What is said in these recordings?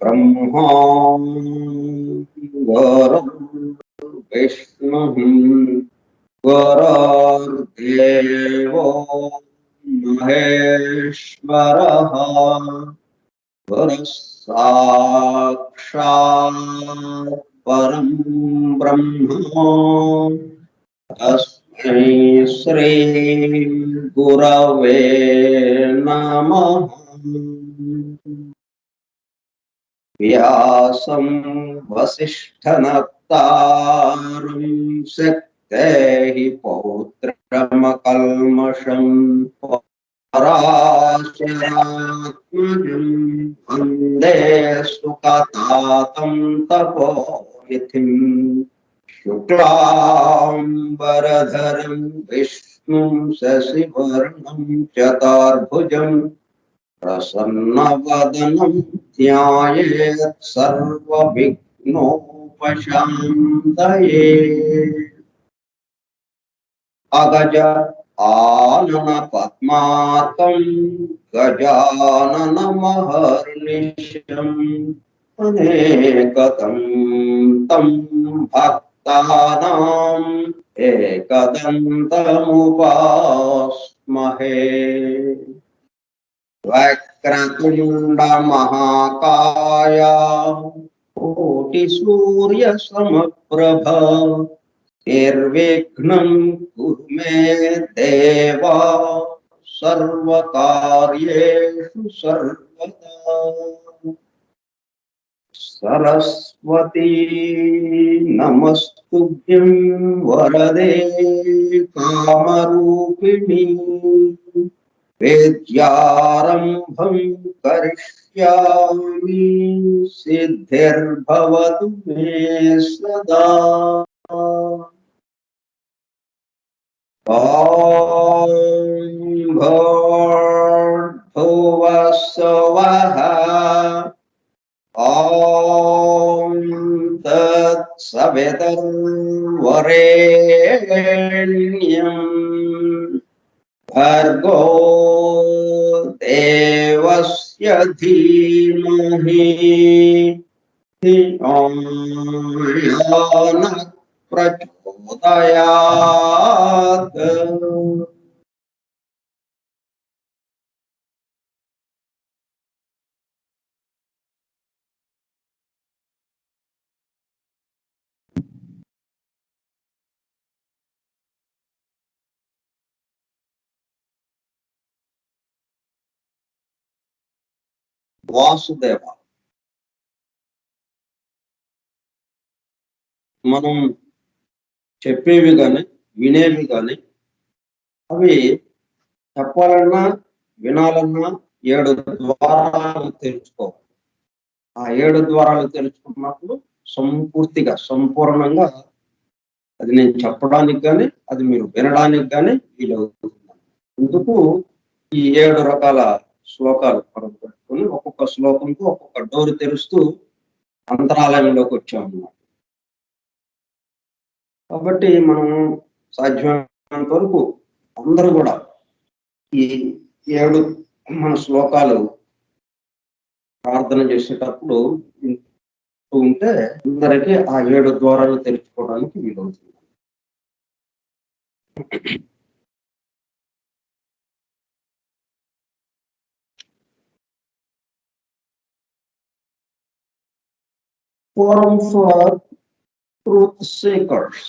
ब्रह्मा विष्णु गुरुर्देवो महेश्वरः गुरुः साक्षात् परं ब्रह्म तस्मै श्री गुरवे नमः। व्यासं वसिष्ठनप्तारं शक्तेः पौत्रमकल्मषं पराशरात्मजं वन्दे सुखतातं तपोनिधिम् शुक्लाम्बरधरं विष्णुं शशिवर्णं चतुर्भुजं प्रसन्नवदनं ध्यायेत् सर्वविघ्नोपशान्तये। अगज आनन पद्मार्कं गजाननमहर्निशम् अनेकदं तं भक्तानाम् एकदन्तमुपास्महे। वक्रतुण्ड महाकाय कोटिसूर्यसमप्रभ निर्विघ्नं कुरु मे देव सर्वकार्येषु सर्वदा। सरस्वती नमस्तुभ्यं वरदे कामरूपिणी विद्यारम्भं करिष्यामि सिद्धिर्भवतु मे सदा। ॐ भूर्भुवः स्वः ॐ तत्सवितुर्वरेण्यं भर्गो देवस्य धीमहि धियो न प्रचोदयात्। వాసుదేవ, మనం చెప్పేవి కానీ వినేవి కానీ అవి చెప్పాలన్నా వినాలన్నా 7 ద్వారాలు తెలుసుకోవాలి. ఆ 7 ద్వారాలు తెలుసుకున్నప్పుడు సంపూర్తిగా సంపూర్ణంగా అది నేను చెప్పడానికి కానీ అది మీరు వినడానికి కానీ వీలవుతుంది. అందుకు ఈ 7 రకాల శ్లోకాలు మనం పెట్టుకుని ఒక్కొక్క శ్లోకంతో ఒక్కొక్క డోరు తెరుస్తూ అంతరాలయంలోకి వచ్చామన్నమాట. కాబట్టి మనం సాధ్యమైనంత వరకు అందరూ కూడా ఈ 7 మన శ్లోకాలు ప్రార్థన చేసేటప్పుడు ఉంటే అందరికీ ఆ 7 ద్వారాలు తెరుచుకోవడానికి వీలవుతుంది. Forum for Truth Seekers,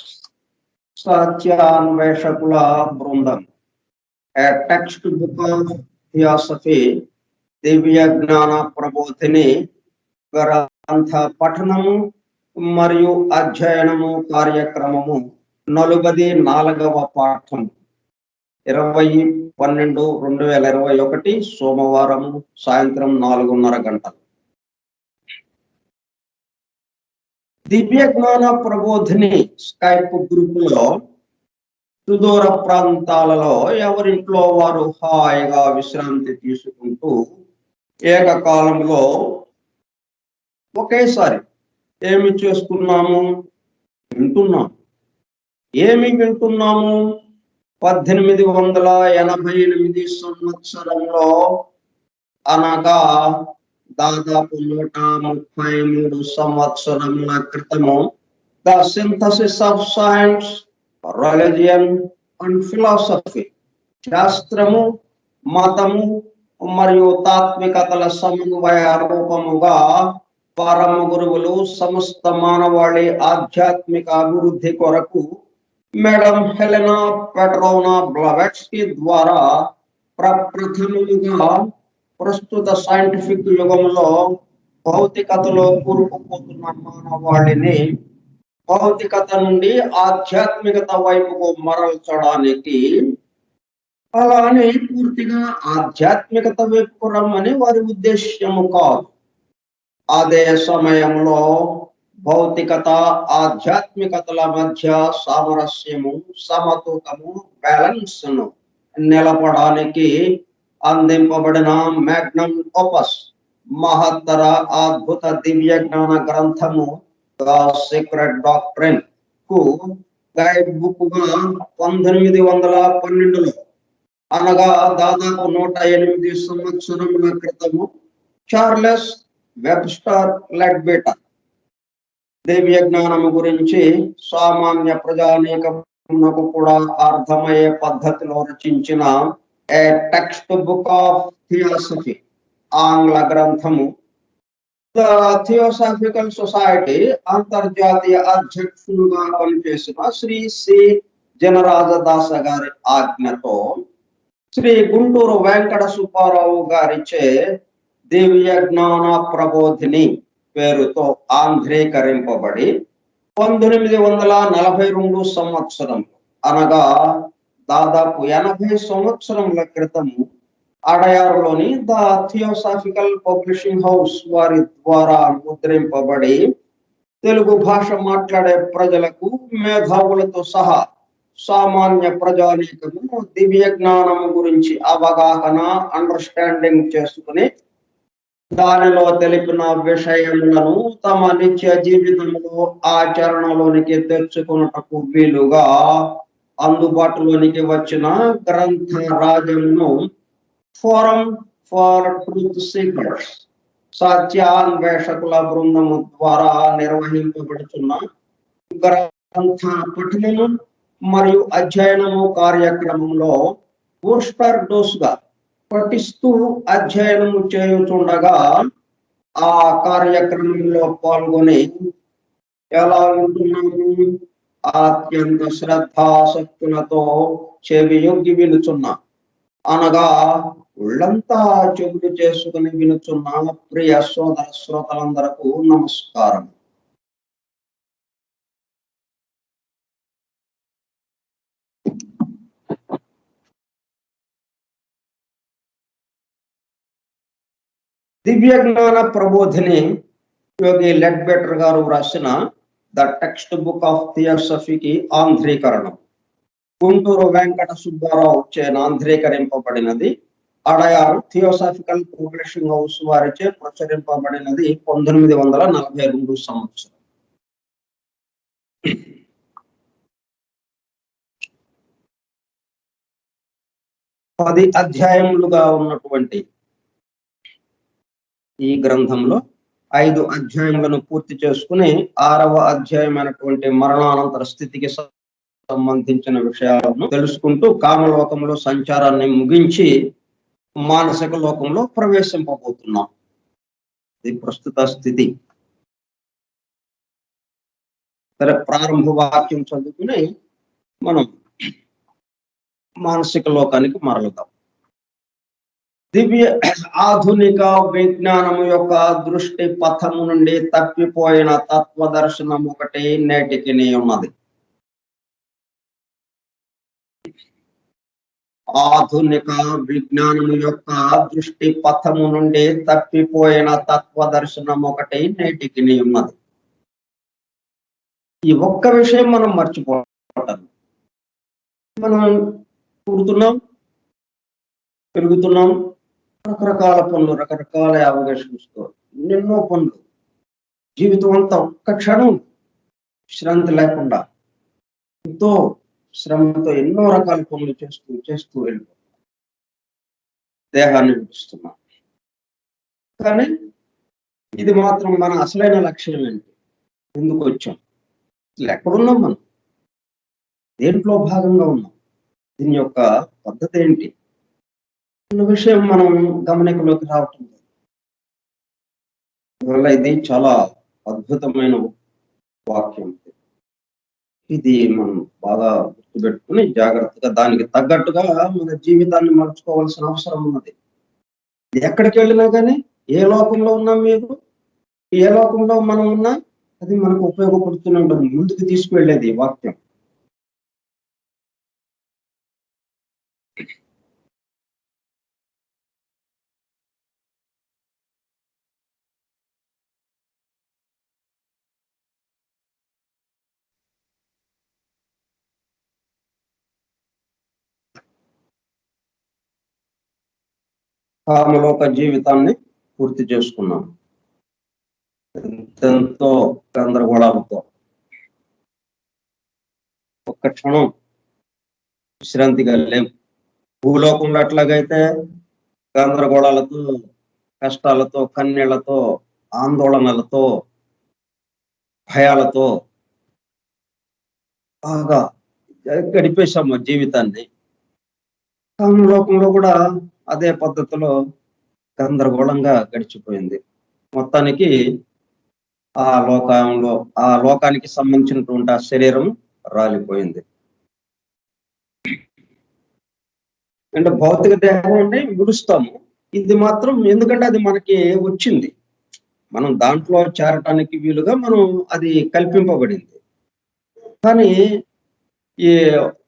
Satyanveshakula Brundam, a textbook of theosophy దివ్య జ్ఞాన ప్రబోధిని గ్రంథ పఠనము మరియు అధ్యయనము కార్యక్రమము 44వ పాఠం 20/12/2021 సోమవారం సాయంత్రం 4:30 గంటలు. దివ్య జ్ఞాన ప్రబోధిని స్కైప్ గ్రూపులో సుదూర ప్రాంతాలలో ఎవరింట్లో వారు హాయిగా విశ్రాంతి తీసుకుంటూ ఏకకాలంలో ఒకేసారి ఏమి చేస్తున్నాము? వింటున్నాము. ఏమి వింటున్నాము? 1888 సంవత్సరంలో అనగా దాదాపు 133 సంవత్సరముల క్రితము the synthesis of science, religion and philosophy, శాస్త్రము, మతము మరియు తాత్వికతల సమన్వయ రూపముగా పరమ గురువులు సమస్త మానవాళి ఆధ్యాత్మిక అభివృద్ధి కొరకు మేడం హెలెనా పెట్రోవ్నా బ్లవెట్స్కీ ద్వారా ప్రప్రథముగా ప్రస్తుత సైంటిఫిక్ యుగంలో భౌతికతలో కూరుకుపోతున్న మానవాళిని భౌతికత నుండి ఆధ్యాత్మికత వైపుకు మరల్చడానికి, అలానే పూర్తిగా ఆధ్యాత్మికత వైపుకు రమ్మని వారి ఉద్దేశ్యము కాదు. అదే సమయంలో భౌతికత ఆధ్యాత్మికతల మధ్య సామరస్యము, సమతూకము, బ్యాలెన్స్ ను నిలపడానికి అందింపబడిన మ్యాగ్నమ్ ఓపస్ మహత్తర అద్భుత దివ్య జ్ఞాన గ్రంథము ద సీక్రెట్ డాక్ట్రిన్ కు గైడ్ బుక్ గా 1912లో అనగా దాదాపు 108 సంవత్సరముల క్రితము చార్లెస్ వెబ్స్టర్ లెడ్బిటర్ దివ్య జ్ఞానము గురించి సామాన్య ప్రజానీకమునకు కూడా అర్థమయ్యే పద్ధతిలో రచించిన ఏ టెక్స్ట్ బుక్ ఆఫ్ థియాసఫీ ఆంగ్ల గ్రంథము ద థియోసాఫికల్ సొసైటీ అంతర్జాతీయ అధ్యక్షులుగా పనిచేసిన శ్రీ సి జనరాజదాస గారి ఆజ్ఞతో శ్రీ గుంటూరు వెంకట సుబ్బారావు గారిచే దివ్య జ్ఞాన ప్రబోధిని పేరుతో ఆంధ్రీకరింపబడి 1942 సంవత్సరం అనగా దాదాపు 80 సంవత్సరముల క్రితము అడయారులోని ద థియోసాఫికల్ పబ్లిషింగ్ హౌస్ వారి ద్వారా ముద్రింపబడి తెలుగు భాష మాట్లాడే ప్రజలకు, మేధావులతో సహా సామాన్య ప్రజానీకము దివ్య జ్ఞానము గురించి అవగాహన, అండర్స్టాండింగ్ చేసుకుని దానిలో తెలిపిన విషయములను తమ నిత్య జీవితంలో ఆచరణలోనికి తెచ్చుకున్నటకు వీలుగా అందుబాటులోనికి వచ్చిన గ్రంథ రాజమును ఫోరం ఫర్ ట్రూత్ సీకర్స్ సత్యాన్వేషకుల బృందము ద్వారా నిర్వహింపబడుతున్న గ్రంథ పఠనము మరియు అధ్యయనము కార్యక్రమంలో బూస్టర్ డోస్ గా పఠిస్తూ అధ్యయనము చేయుచుండగా ఆ కార్యక్రమంలో పాల్గొని ఎలా ఉంటున్నాము? అత్యంత శ్రద్ధాసక్తులతో చెవియొగ్గి వినుచున్నా అనగా ఒళ్ళంతా చెవులు చేసుకుని వినుచున్న ప్రియ సోదర శ్రోతలందరకు నమస్కారం. దివ్య జ్ఞాన ప్రబోధిని యోగి లెడ్బెటర్ గారు రాసిన ద టెక్స్ట్ బుక్ ఆఫ్ థియోసఫీకి ఆంధ్రీకరణం గుంటూరు వెంకట సుబ్బారావు చే ఆంధ్రీకరింపబడినది. అడయారు థియోసాఫికల్ పబ్లిషింగ్ హౌస్ వారిచే ప్రచురింపబడినది 1942 సంవత్సరం. పది అధ్యాయములుగా ఉన్నటువంటి ఈ గ్రంథంలో 5 అధ్యాయములను పూర్తి చేసుకుని 6వ అధ్యాయమైనటువంటి మరణానంతర స్థితికి సంబంధించిన విషయాలను తెలుసుకుంటూ కామలోకంలో సంచారాన్ని ముగించి మానసిక లోకంలో ప్రవేశింపబోతున్నాం. ఇది ప్రస్తుత స్థితి. సరే, ప్రారంభ వాక్యం చదువుకుని మనం మానసిక లోకానికి మరలుదాం. దివ్య ఆధునిక విజ్ఞానము యొక్క దృష్టి పథము నుండి తప్పిపోయిన తత్వదర్శనం ఒకటి నేటికి ఉన్నది. ఆధునిక విజ్ఞానము యొక్క దృష్టి పథము నుండి తప్పిపోయిన తత్వదర్శనం ఒకటి నేటికి ఉన్నది. ఈ ఒక్క విషయం మనం మర్చిపోతాం. మనం పుడుతున్నాం, పెరుగుతున్నాం, రకరకాల పనులు, రకరకాల అవకాశంతో ఎన్నెన్నో పనులు, జీవితం అంతా ఒక్క క్షణం విశ్రాంతి లేకుండా ఎంతో శ్రమతో ఎన్నో రకాల పనులు చేస్తూ వెళ్ళిపోతాం, దేహాన్ని విడిస్తున్నాం. కానీ ఇది మాత్రం మన అసలైన లక్ష్యం ఏంటి? ఎందుకు వచ్చాం? ఎక్కడున్నాం? మనం దేంట్లో భాగంగా ఉన్నాం? దీని యొక్క పద్ధతి ఏంటి అన్న విషయం మనం గమనికలోకి రావటం లేదు. అందువల్ల ఇది చాలా అద్భుతమైన వాక్యం. ఇది మనం బాగా గుర్తుపెట్టుకుని జాగ్రత్తగా దానికి తగ్గట్టుగా మన జీవితాన్ని మలుచుకోవాల్సిన అవసరం ఉన్నది. ఎక్కడికి వెళ్ళినా కానీ, ఏ లోకంలో ఉన్నాం, మీరు ఏ లోకంలో మనం ఉన్నా, అది మనకు ఉపయోగపడుతూనే ఉంటుంది, ముందుకు తీసుకువెళ్ళేది వాక్యం. కామలోక జీవితాన్ని పూర్తి చేసుకున్నాం ఎంతో గందరగోళాలతో. ఒక్క క్షణం విశ్రాంతిగా లేం. భూలోకంలో అట్లాగైతే గందరగోళాలతో, కష్టాలతో, కన్నీళ్లతో, ఆందోళనలతో, భయాలతో బాగా గడిపేశాము జీవితాన్ని. కామలోకంలో కూడా అదే పద్ధతిలో గందరగోళంగా గడిచిపోయింది. మొత్తానికి ఆ లోకానికి సంబంధించినటువంటి ఆ శరీరం రాలిపోయింది. అంటే భౌతిక దేహం అంటే విడుస్తాము. ఇది మాత్రం ఎందుకంటే అది మనకి వచ్చింది, మనం దాంట్లో చేరటానికి వీలుగా మనం అది కల్పింపబడింది. కానీ ఈ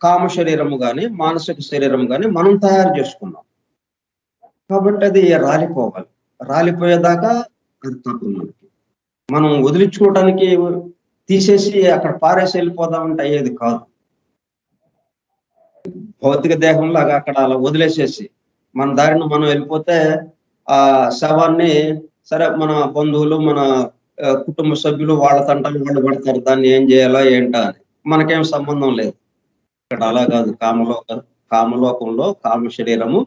కామ శరీరము కానీ, మానసిక శరీరము కానీ మనం తయారు చేసుకున్నాం కాబట్టి అది రాలిపోవాలి. రాలిపోయేదాకా అది తప్పు. మనం వదిలించుకోవడానికి తీసేసి అక్కడ పారేసి వెళ్ళిపోదామంటే అయ్యేది కాదు. భౌతిక దేహంలాగా అక్కడ అలా వదిలేసేసి మన దారిని మనం వెళ్ళిపోతే ఆ శవాన్ని సరే మన బంధువులు, మన కుటుంబ సభ్యులు వాళ్ళ తంటాలు వాళ్ళు పడతారు, దాన్ని ఏం చేయాలా ఏంటా అని, మనకేం సంబంధం లేదు. ఇక్కడ అలా కాదు. కామలోకంలో కామ శరీరము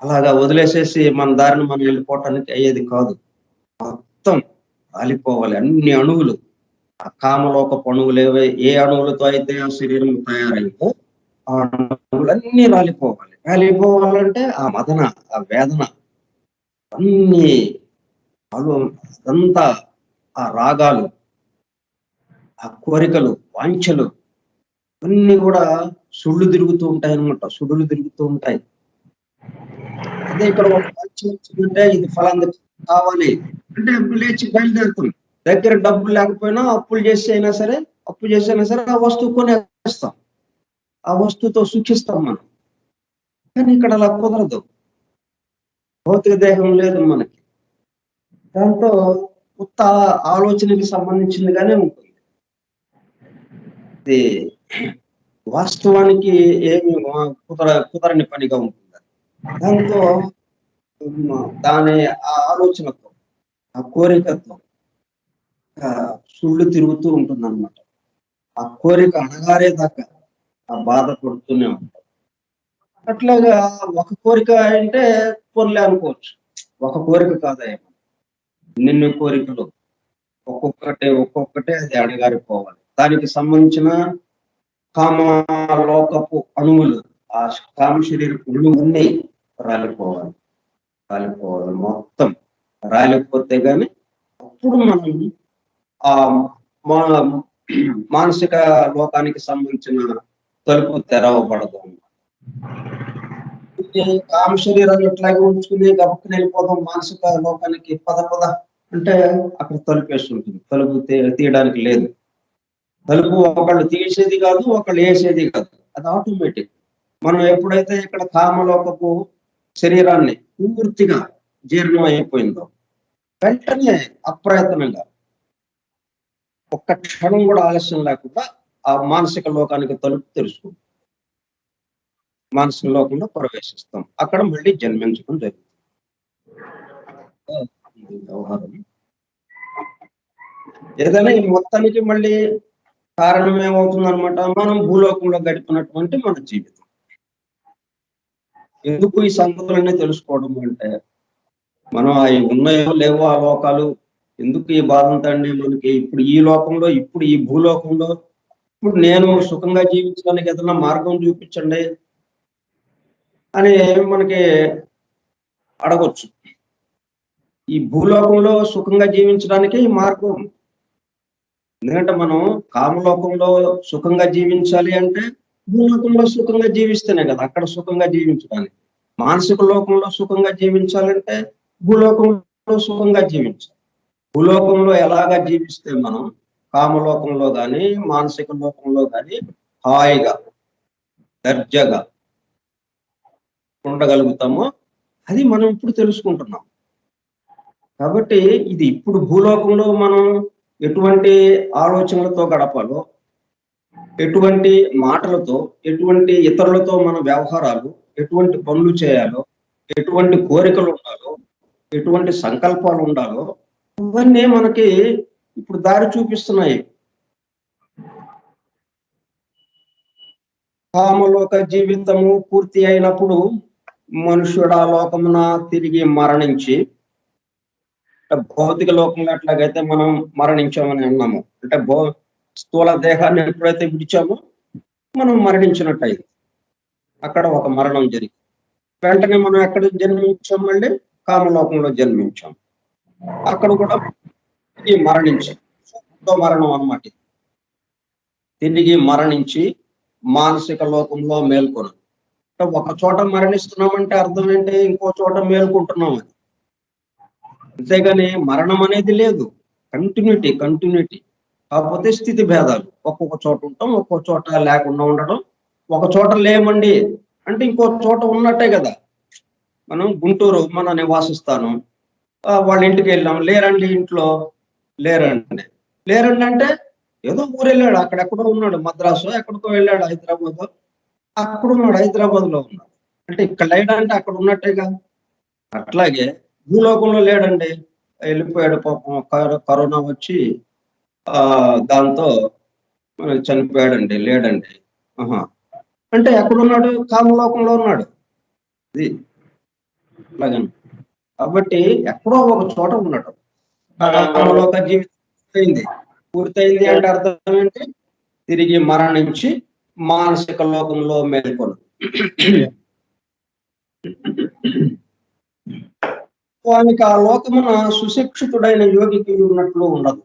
అలాగా వదిలేసేసి మన దారిని మనం వెళ్ళిపోవటానికి అయ్యేది కాదు. మొత్తం రాలిపోవాలి. అన్ని అణువులు, ఆ కామలోక అణువులు ఏ అణువులతో అయితే ఆ శరీరం తయారైందో ఆ అణువులన్నీ రాలిపోవాలి. రాలిపోవాలంటే ఆ మదన, ఆ వేదన, అన్ని అదంతా, ఆ రాగాలు, ఆ కోరికలు, వాంఛలు అన్ని కూడా సుళ్ళు తిరుగుతూ ఉంటాయి అనమాట. సుడులు తిరుగుతూ ఉంటాయి. అదే ఇక్కడ ఒక అంటే ఇది ఫలాంది కావాలి అంటే లేచి బయలుదేరుతాం. దగ్గర డబ్బులు లేకపోయినా అప్పు చేసి అయినా సరే ఆ వస్తువు కొనేస్తాం, ఆ వస్తువుతో సుఖిస్తాం మనం. కానీ ఇక్కడ అలా కుదరదు. భౌతిక దేహం లేదు మనకి. దాంతో కొత్త ఆలోచనకి సంబంధించిందిగానే ఉంటుంది. ఇది వాస్తవానికి ఏమి కుదరని పనిగా ఉంటుంది. దాంతో దాని ఆ ఆలోచనతో, ఆ కోరికతో సుళ్ళు తిరుగుతూ ఉంటుంది అనమాట. ఆ కోరిక అణగారేదాకా ఆ బాధపడుతూనే ఉంటాం. అట్లాగా ఒక కోరిక అంటే పొరలే అనుకోవచ్చు. ఒక కోరిక కాదయ్యా, నిన్ను కోరికలు ఒక్కొక్కటే అది అణగారిపోవాలి. దానికి సంబంధించిన కామలోకపు అణువులు, ఆ కామ శరీరపు అణువులన్నీ రాలిపోవాలి. మొత్తం రాలిపోతే గాని అప్పుడు మనం ఆ మానసిక లోకానికి సంబంధించిన తలుపు తెరవబడదు. కామ శరీరాన్ని ఎట్లాగే ఉంచుకుని గబుక్కుని వెళ్ళిపోదాం మానసిక లోకానికి పద అంటే అక్కడ తలుపు వేసి ఉంటుంది. తలుపు తీయడానికి లేదు. తలుపు ఒకళ్ళు తీసేది కాదు, ఒకళ్ళు వేసేది కాదు. అది ఆటోమేటిక్. మనం ఎప్పుడైతే ఇక్కడ కామలోకపు శరీరాన్ని పూర్తిగా జీర్ణం అయిపోయిందో వెంటనే అప్రయత్నంగా ఒక్క క్షణం కూడా ఆలస్యం లేకుండా ఆ మానసిక లోకానికి తలుపు తెరుచుకుంటాం. మానసిక లోకంలో ప్రవేశిస్తాం. అక్కడ మళ్ళీ జన్మించడం జరుగుతుంది. వ్యవహారం ఏదైనా ఈ మొత్తానికి మళ్ళీ కారణం ఏమవుతుంది అనమాట, మనం భూలోకంలో గడిపినటువంటి మన జీవితం. ఎందుకు ఈ సంగతులన్నీ తెలుసుకోవడం అంటే, మనం అవి ఉన్నాయో లేవో ఆ లోకాలు, ఎందుకు ఈ బాధంతా అండి మనకి ఇప్పుడు ఈ లోకంలో, ఇప్పుడు ఈ భూలోకంలో, ఇప్పుడు నేను సుఖంగా జీవించడానికి ఏదైనా మార్గం చూపించండి అని మనకి అడగొచ్చు. ఈ భూలోకంలో సుఖంగా జీవించడానికి ఈ మార్గం. ఎందుకంటే మనం కామలోకంలో సుఖంగా జీవించాలి అంటే భూలోకంలో సుఖంగా జీవిస్తేనే కదా అక్కడ సుఖంగా జీవించడానికి. మానసిక లోకంలో సుఖంగా జీవించాలంటే భూలోకంలో సుఖంగా జీవించాలి. భూలోకంలో ఎలాగా జీవిస్తే మనం కామలోకంలో కానీ మానసిక లోకంలో కానీ హాయిగా దర్జాగా ఉండగలుగుతామో అది మనం ఇప్పుడు తెలుసుకుంటున్నాం. కాబట్టి ఇది ఇప్పుడు భూలోకంలో మనం ఎటువంటి ఆలోచనలతో గడపాలో, ఎటువంటి మాటలతో, ఎటువంటి ఇతరులతో మన వ్యవహారాలు, ఎటువంటి పనులు చేయాలో, ఎటువంటి కోరికలు ఉండాలో, ఎటువంటి సంకల్పాలు ఉండాలో ఇవన్నీ మనకి ఇప్పుడు దారి చూపిస్తున్నాయి. కామలోక జీవితము పూర్తి అయినప్పుడు మనుష్యుడు ఆ లోకమున తిరిగి మరణించి, భౌతిక లోకంలో ఎట్లాగైతే మనం మరణించామని అన్నాము, అంటే స్థూల దేహాన్ని ఎప్పుడైతే విడిచామో మనం మరణించినట్టు అయింది. అక్కడ ఒక మరణం జరిగింది. వెంటనే మనం ఎక్కడ జన్మించాం, మళ్ళీ కామలోకంలో జన్మించాం. అక్కడ కూడా తిరిగి మరణించి, మరణం అన్నమాట. తిరిగి మరణించి మానసిక లోకంలో మేల్కొను. ఒక చోట మరణిస్తున్నామంటే అర్థం ఏంటి, ఇంకో చోట మేల్కొంటున్నాం అని. అంతేగాని మరణం అనేది లేదు. కంటిన్యూటీ. కాకపోతే స్థితి భేదాలు. ఒక్కొక్క చోట ఉంటాం, ఒక్కొక్క చోట లేకుండా ఉండడం. ఒక చోట లేమండి అంటే ఇంకో చోట ఉన్నట్టే కదా. మనం గుంటూరు మన నివాసిస్తాను, వాళ్ళ ఇంటికి వెళ్ళాం, లేరండి ఇంట్లో, లేరండి అంటే ఏదో ఊరు వెళ్ళాడు, అక్కడెక్కడో ఉన్నాడు, మద్రాసు ఎక్కడికో వెళ్ళాడు, హైదరాబాద్, అక్కడ ఉన్నాడు, హైదరాబాద్ లో ఉన్నాడు అంటే ఇక్కడ లేడంటే అక్కడ ఉన్నట్టేగా. అట్లాగే భూలోకంలో లేడండి, వెళ్ళిపోయాడు పాపం, కరోనా వచ్చి దాంతో చనిపోయాడండి, లేడండి. అంటే ఎక్కడున్నాడు, కామలోకంలో ఉన్నాడు. ఇది అలాగే. కాబట్టి ఎక్కడో ఒక చోట ఉన్నాడు. కామలోక జీవితం పూర్తయింది అంటే అర్థం ఏంటి, తిరిగి మరణించి మానసిక లోకంలో మేల్కొను. వానికి ఆ లోకమున సుశిక్షితుడైన యోగికి ఉన్నట్లు ఉండదు.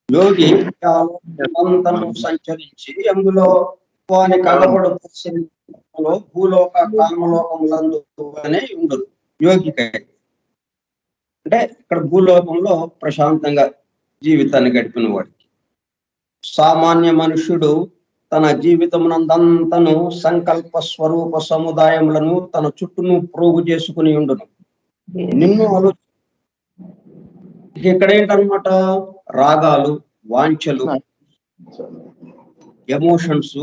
యోగి ఆ లోకమంతను సంచరించి అందులో వానికి అగపడు భూలోక కామలోకములందు అనే ఉండదు యోగికి. అంటే ఇక్కడ భూలోకంలో ప్రశాంతంగా జీవితాన్ని గడిపిన వాడికి. సామాన్య మనుష్యుడు తన జీవితమునందంతను సంకల్ప స్వరూప సముదాయములను తన చుట్టూను ప్రోగు చేసుకుని ఉండును. నిన్ను ఆలోచన ఇక్కడ ఏంటనమాట, రాగాలు, వాంఛలు, ఎమోషన్స్,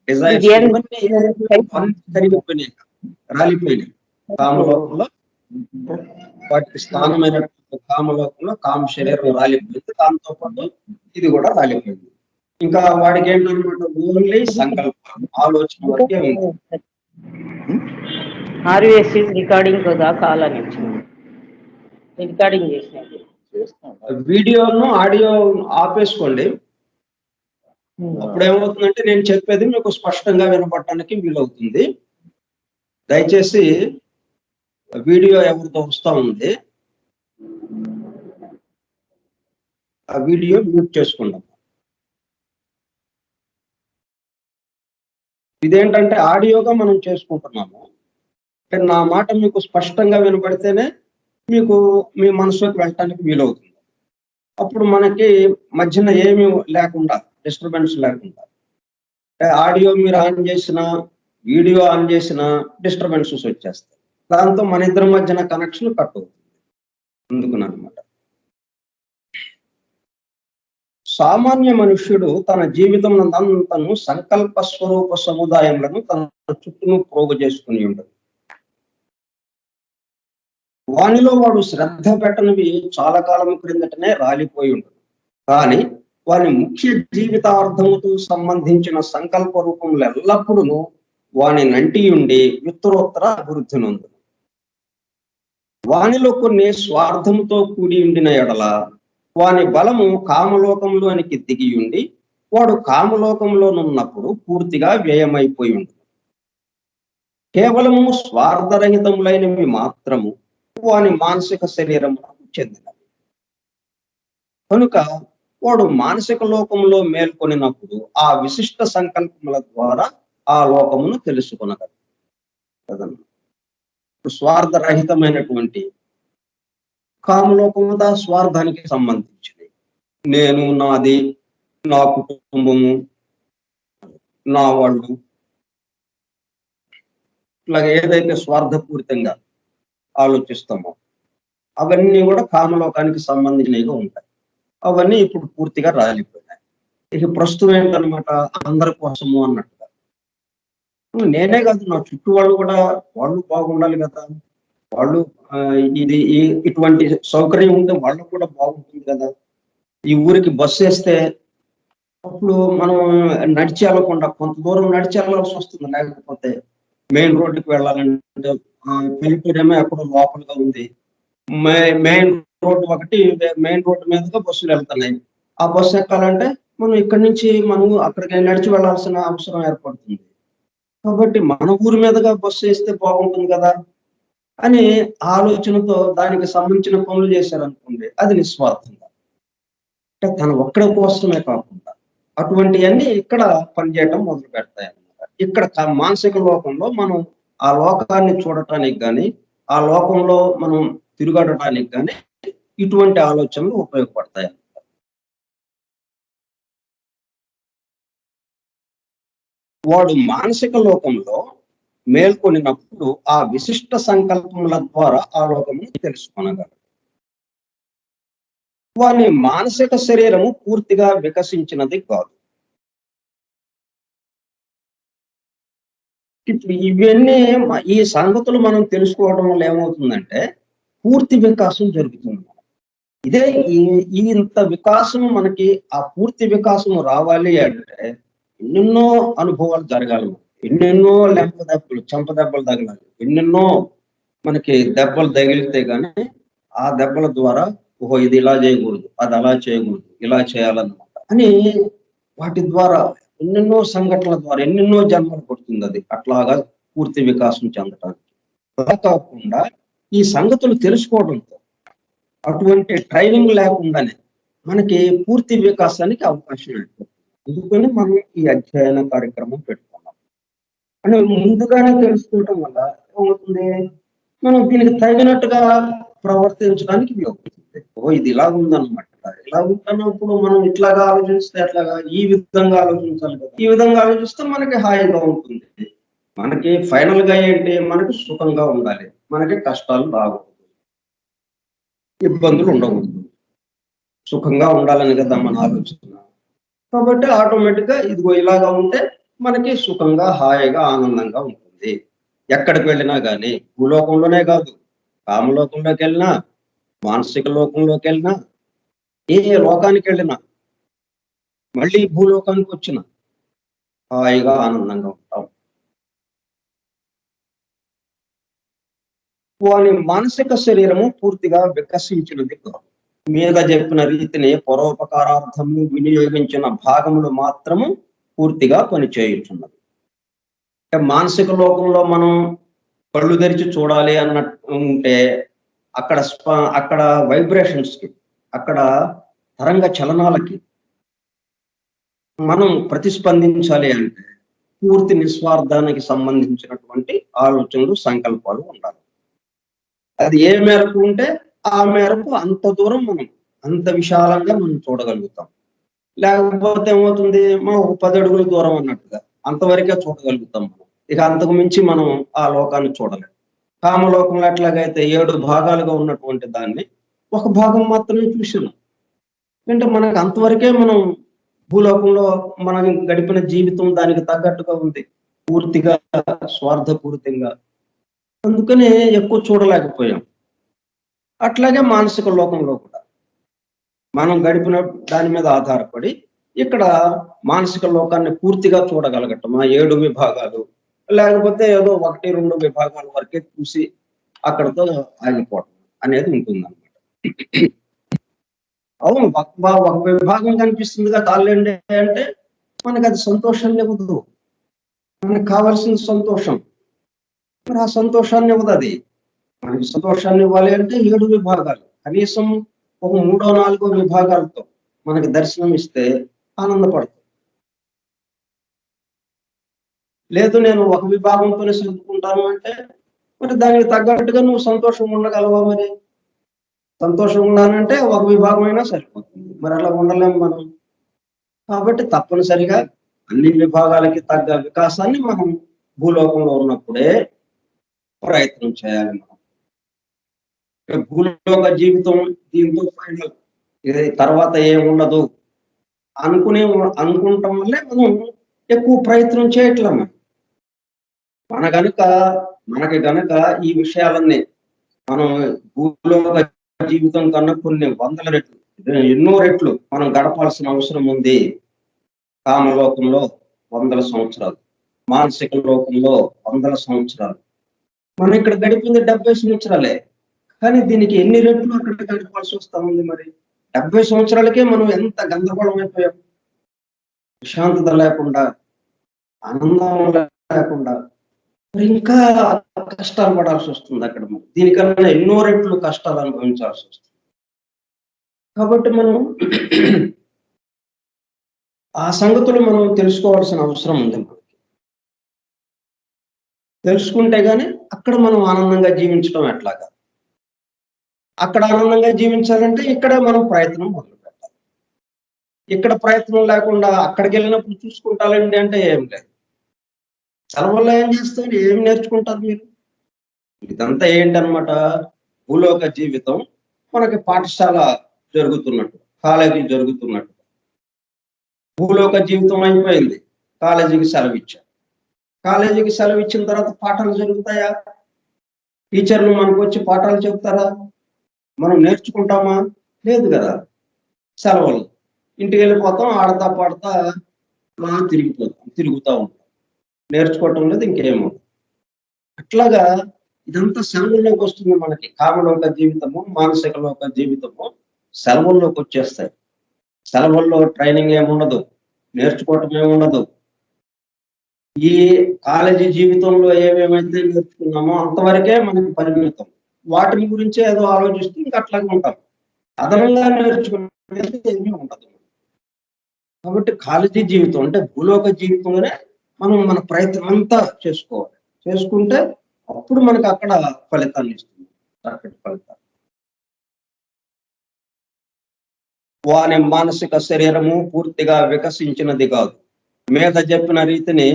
డిజైర్స్ కరిగిపోయినాయి, రాలిపోయినాయి. కామలోకంలో వాటికి స్థానమైన కామలోకంలో కామ శరీరం రాలిపోయింది, దాంతో పాటు ఇది కూడా రాలిపోయింది. ఇంకా వాడికి ఏంటనమాట, ఓన్లీ సంకల్పం, ఆలోచన వరకే ఉంది. రికార్డింగ్ కాలని రికార్డింగ్ చేసినట్టు వీడియోను ఆడియో ఆపేసుకోండి. అప్పుడు ఏమవుతుందంటే నేను చెప్పేది మీకు స్పష్టంగా వినపడటానికి వీలవుతుంది. దయచేసి వీడియో ఎవరితో వస్తా ఉంది ఆ వీడియో మ్యూట్ చేసుకుందాం. ఇదేంటంటే ఆడియోగా మనం చేసుకుంటున్నాము. నా మాట మీకు స్పష్టంగా వినపడితేనే మీకు మీ మనసులోకి వెళ్ళటానికి వీలవుతుంది. అప్పుడు మనకి మధ్యన ఏమీ లేకుండా, డిస్టర్బెన్స్ లేకుండా, ఆడియో మీరు ఆన్ చేసిన, వీడియో ఆన్ చేసిన డిస్టర్బెన్సెస్ వచ్చేస్తాయి. దాంతో మన ఇద్దరి మధ్యన కనెక్షన్ కట్ అవుతుంది. అందుకునమాట సామాన్య మనుష్యుడు తన జీవితం అంతను సంకల్ప స్వరూప సముదాయములను తన చుట్టూ ప్రోగు చేసుకుని ఉండదు. వానిలో వాడు శ్రద్ధ పెట్టనివి చాలా కాలం క్రిందటనే రాలిపోయి ఉండదు. కానీ వాని ముఖ్య జీవితార్థముతో సంబంధించిన సంకల్ప రూపములు ఎల్లప్పుడూ వాని నంటి ఉండి ఉత్తరోత్తర అభివృద్ధి నొందు. వానిలో కొన్ని స్వార్థముతో కూడి ఉండిన ఎడల వాని బలము కామలోకంలోనికి దిగి ఉండి వాడు కామలోకంలోనున్నప్పుడు పూర్తిగా వ్యయమైపోయి ఉంటుంది. కేవలము స్వార్థరహితములైనవి మాత్రము వాని మానసిక శరీరములకు చెందినవి. కనుక వాడు మానసిక లోకంలో మేల్కొనినప్పుడు ఆ విశిష్ట సంకల్పముల ద్వారా ఆ లోకమును తెలుసుకొనగలదు. స్వార్థరహితమైనటువంటి కామలోకము స్వార్థానికి సంబంధించింది. నేను, నాది, నా కుటుంబము, నా వాళ్ళు, ఇట్లాగ ఏదైతే స్వార్థపూరితంగా ఆలోచిస్తామో అవన్నీ కూడా కామలోకానికి సంబంధించినవిగా ఉంటాయి. అవన్నీ ఇప్పుడు పూర్తిగా రాలిపోయినాయి. ఇక ప్రస్తుతం ఏంటనమాట, అందరి కోసము అన్నట్టుగా. నేనే కాదు, నా చుట్టూ వాళ్ళు కూడా, వాళ్ళు బాగుండాలి కదా, వాళ్ళు ఇది ఇటువంటి సౌకర్యం ఉంటే వాళ్ళకు కూడా బాగుంటుంది కదా. ఈ ఊరికి బస్సు వేస్తే అప్పుడు మనం నడిచి వెళ్ళకుండా కొంత దూరం నడిచి వెళ్ళాల్సి వస్తుంది. లేకపోతే మెయిన్ రోడ్డుకి వెళ్ళాలంటే పల్లెటూరేమో ఎక్కడో లోపలగా ఉంది. మెయిన్ రోడ్డు ఒకటి, మెయిన్ రోడ్డు మీదుగా బస్సులు వెళ్తున్నాయి. ఆ బస్సు ఎక్కాలంటే మనం ఇక్కడి నుంచి మనం అక్కడికి నడిచి వెళ్ళాల్సిన అవసరం ఏర్పడుతుంది. కాబట్టి మన ఊరి మీదుగా బస్సు వేస్తే బాగుంటుంది కదా అని ఆలోచనతో దానికి సంబంధించిన పనులు చేశారనుకోండి, అది నిస్వార్థంగా, అంటే తన ఒక్కడి కోసమే కాకుండా అటువంటివన్నీ ఇక్కడ పనిచేయటం మొదలు పెడతాయి అన్నమాట. ఇక్కడ మానసిక లోకంలో మనం ఆ లోకాన్ని చూడటానికి కానీ, ఆ లోకంలో మనం తిరుగాడటానికి కానీ ఇటువంటి ఆలోచనలు ఉపయోగపడతాయి. వాడు మానసిక లోకంలో మేల్కొనినప్పుడు ఆ విశిష్ట సంకల్పముల ద్వారా ఆ లోకమును తెలుసుకొనగలరు. వాని మానసిక శరీరము పూర్తిగా వికసించినది కాదు. ఇప్పుడు ఇవన్నీ ఈ సంగతులు మనం తెలుసుకోవడం వల్ల ఏమవుతుందంటే పూర్తి వికాసం జరుగుతుంది. ఇదే ఇంత వికాసం మనకి, ఆ పూర్తి వికాసం రావాలి అంటే ఎన్నెన్నో అనుభవాలు జరగాలి, ఎన్నెన్నో చెంప దెబ్బలు తగలాలి, ఎన్నెన్నో మనకి దెబ్బలు తగిలితే గానీ ఆ దెబ్బల ద్వారా ఓహో ఇది ఇలా చేయకూడదు, అది అలా చేయకూడదు, ఇలా చేయాలన్నమాట అని వాటి ద్వారా ఎన్నెన్నో సంఘటనల ద్వారా ఎన్నెన్నో జన్మలు పడుతుంది అది అట్లాగా పూర్తి వికాసం చెందటానికి. అలా కాకుండా ఈ సంగతులు తెలుసుకోవడంతో అటువంటి ట్రైనింగ్ లేకుండానే మనకి పూర్తి వికాసానికి అవకాశం ఉంటుంది. అందుకని మనం ఈ అధ్యయన కార్యక్రమం పెట్టుకున్నాం. అని ముందుగానే తెలుసుకోవటం వల్ల ఏమవుతుంది, మనం దీనికి తగినట్టుగా ప్రవర్తించడానికి ఉపయోగపడుతుంది. ఓ ఇది ఇలా ఉందన్నమాట, ఇలా ఉంటున్నప్పుడు మనం ఇట్లాగా ఆలోచిస్తే ఎట్లాగా, ఈ విధంగా ఆలోచించాలి కదా, ఈ విధంగా ఆలోచిస్తే మనకి హాయిగా ఉంటుంది. మనకి ఫైనల్ గా ఏంటి, మనకి సుఖంగా ఉండాలి, మనకి కష్టాలు రాకూడదు, ఇబ్బందులు ఉండకూడదు, సుఖంగా ఉండాలని కదా మన ఆలోచన. కాబట్టి ఆటోమేటిక్ గా ఇదిగో ఇలాగా ఉంటే మనకి సుఖంగా, హాయిగా, ఆనందంగా ఉంటుంది. ఎక్కడికి వెళ్ళినా కానీ, భూలోకంలోనే కాదు, కామలోకంలోకి వెళ్ళినా, మానసిక లోకంలోకి వెళ్ళినా, ఏ లోకానికి వెళ్ళినా, మళ్ళీ భూలోకానికి వచ్చిన హాయిగా, ఆనందంగా ఉంటాం. వాని మానసిక శరీరము పూర్తిగా వికసించినది కాదు. మీద చెప్పిన రీతిని పరోపకారార్థము వినియోగించిన భాగములు మాత్రము పూర్తిగా పనిచేయుచున్నది. అంటే మానసిక లోకంలో మనం కళ్ళు తెరిచి చూడాలి అన్నట్టు ఉంటే అక్కడ వైబ్రేషన్స్ కి, అక్కడ తరంగ చలనాలకి మనం ప్రతిస్పందించాలి అంటే పూర్తి నిస్వార్థానికి సంబంధించినటువంటి ఆలోచనలు, సంకల్పాలు ఉండాలి. అది ఏ మేరకు ఉంటే ఆ మేరకు అంత దూరం మనం అంత విశాలంగా మనం చూడగలుగుతాం. లేకపోతే ఏమవుతుంది, మనం ఒక 10 అడుగుల దూరం అన్నట్టుగా అంతవరకే చూడగలుగుతాం మనం. ఇక అంతకు మించి మనం ఆ లోకాన్ని చూడలేం. కామలోకంలో ఎట్లాగైతే 7 భాగాలుగా ఉన్నటువంటి దాన్ని ఒక భాగం మాత్రమే చూసాం. అంటే మనకు అంతవరకే మనం భూలోకంలో మనం గడిపిన జీవితం దానికి తగ్గట్టుగా ఉంది. పూర్తిగా స్వార్థపూరితంగా. అందుకని ఎక్కువ చూడలేకపోయాం. అట్లాగే మానసిక లోకంలో కూడా మనం గడిపిన దాని మీద ఆధారపడి ఇక్కడ మానసిక లోకాన్ని పూర్తిగా చూడగలగటం. ఆ 7 విభాగాలు లేకపోతే ఏదో 1, 2 విభాగాల వరకే చూసి అక్కడితో ఆగిపోవటం అనేది ఉంటుందన్నమాట. అవును, ఒక విభాగం కనిపిస్తుందిగా తాళ్ళండి అంటే మనకు అది సంతోషాన్ని ఇవ్వదు. మనకు కావాల్సిన సంతోషం. మరి ఆ సంతోషాన్ని ఇవ్వదు అది. మనకి సంతోషాన్ని ఇవ్వాలి అంటే 7 విభాగాలు. కనీసం ఒక 3, 4 విభాగాలతో మనకి దర్శనం ఇస్తే ఆనందపడతాం. లేదు నేను ఒక విభాగంతోనే సర్దుకుంటాను అంటే మరి దానికి తగ్గట్టుగా నువ్వు సంతోషంగా ఉండగలవా మరి? సంతోషంగా ఉండాలంటే ఒక విభాగం అయినా సరిపోతుంది. మరి అలా ఉండలేము మనం. కాబట్టి తప్పనిసరిగా అన్ని విభాగాలకి తగ్గ వికాసాన్ని మనం భూలోకంలో ఉన్నప్పుడే ప్రయత్నం చేయాలి మనం. భూలోక జీవితం దీంతో ఫైనల్, ఇది తర్వాత ఏముండదు అనుకుంటాం వల్లే మనం ఎక్కువ ప్రయత్నం చేయట్లేము. మనకి గనక ఈ విషయాలన్నీ మనం భూలోక జీవితం కన్నా కొన్ని వందల రెట్లు, ఎన్నో రెట్లు మనం గడపాల్సిన అవసరం ఉంది. కామలోకంలో 100 సంవత్సరాలు, మానసిక లోకంలో 100 సంవత్సరాలు. మనం ఇక్కడ గడిపింది 70 సంవత్సరాలే. కానీ దీనికి ఎన్ని రెట్లు అక్కడ గడపాల్సి వస్తా ఉంది మరి? 70 సంవత్సరాలకే మనం ఎంత గందరగోళం అయిపోయాం. ప్రశాంతత లేకుండా, ఆనందం లేకుండా మరి ఇంకా కష్టాలు పడాల్సి వస్తుంది అక్కడ. మనం దీనికన్నా ఎన్నో రెట్లు కష్టాలు అనుభవించాల్సి వస్తుంది. కాబట్టి మనం ఆ సంగతులు మనం తెలుసుకోవాల్సిన అవసరం ఉంది మనకి. తెలుసుకుంటే గానీ అక్కడ మనం ఆనందంగా జీవించడం ఎట్లాగా? అక్కడ ఆనందంగా జీవించాలంటే ఇక్కడే మనం ప్రయత్నం మొదలు పెట్టాలి. ఇక్కడ ప్రయత్నం లేకుండా అక్కడికి వెళ్ళినప్పుడు చూసుకుంటారండి అంటే ఏం లేదు. సెలవుల్లో ఏం చేస్తారు? ఏం నేర్చుకుంటారు మీరు? ఇదంతా ఏంటనమాట, భూలోక జీవితం మనకి పాఠశాల జరుగుతున్నట్టు, కాలేజీ జరుగుతున్నట్టు. భూలోక జీవితం అయిపోయింది, కాలేజీకి సెలవు ఇచ్చారు. కాలేజీకి సెలవు ఇచ్చిన తర్వాత పాఠాలు జరుగుతాయా? టీచర్లు మనకు వచ్చి పాఠాలు చెప్తారా? మనం నేర్చుకుంటామా? లేదు కదా. సెలవులు, ఇంటికి వెళ్ళిపోతాం, ఆడతా పాడతా తిరుగుతూ ఉంటాం. నేర్చుకోవటం లేదు, ఇంకేమో. అట్లాగా ఇదంతా సెలవుల్లోకి వస్తుంది మనకి. కామలోక జీవితము, మానసిక లోక జీవితము సెలవుల్లోకి వచ్చేస్తాయి. సెలవుల్లో ట్రైనింగ్ ఏముండదు, నేర్చుకోవటం ఏముండదు. ఈ కాలేజీ జీవితంలో ఏమేమైతే నేర్చుకున్నామో అంతవరకే మనకి పరిమితం. వాటిని గురించే ఏదో ఆలోచిస్తూ ఇంకా అట్లాగే ఉంటాం. అదనంగా నేర్చుకునేది ఏమీ ఉండదు. కాబట్టి కాలేజీ జీవితం అంటే భూలోక జీవితంలోనే మనం మన ప్రయత్నం అంతా చేసుకోవాలి. చేసుకుంటే అప్పుడు మనకు అక్కడ ఫలితాన్ని ఇస్తుంది, చక్కటి ఫలితాలు. వాని మానసిక శరీరము పూర్తిగా వికసించినది కాదు. మీద చెప్పిన రీతిని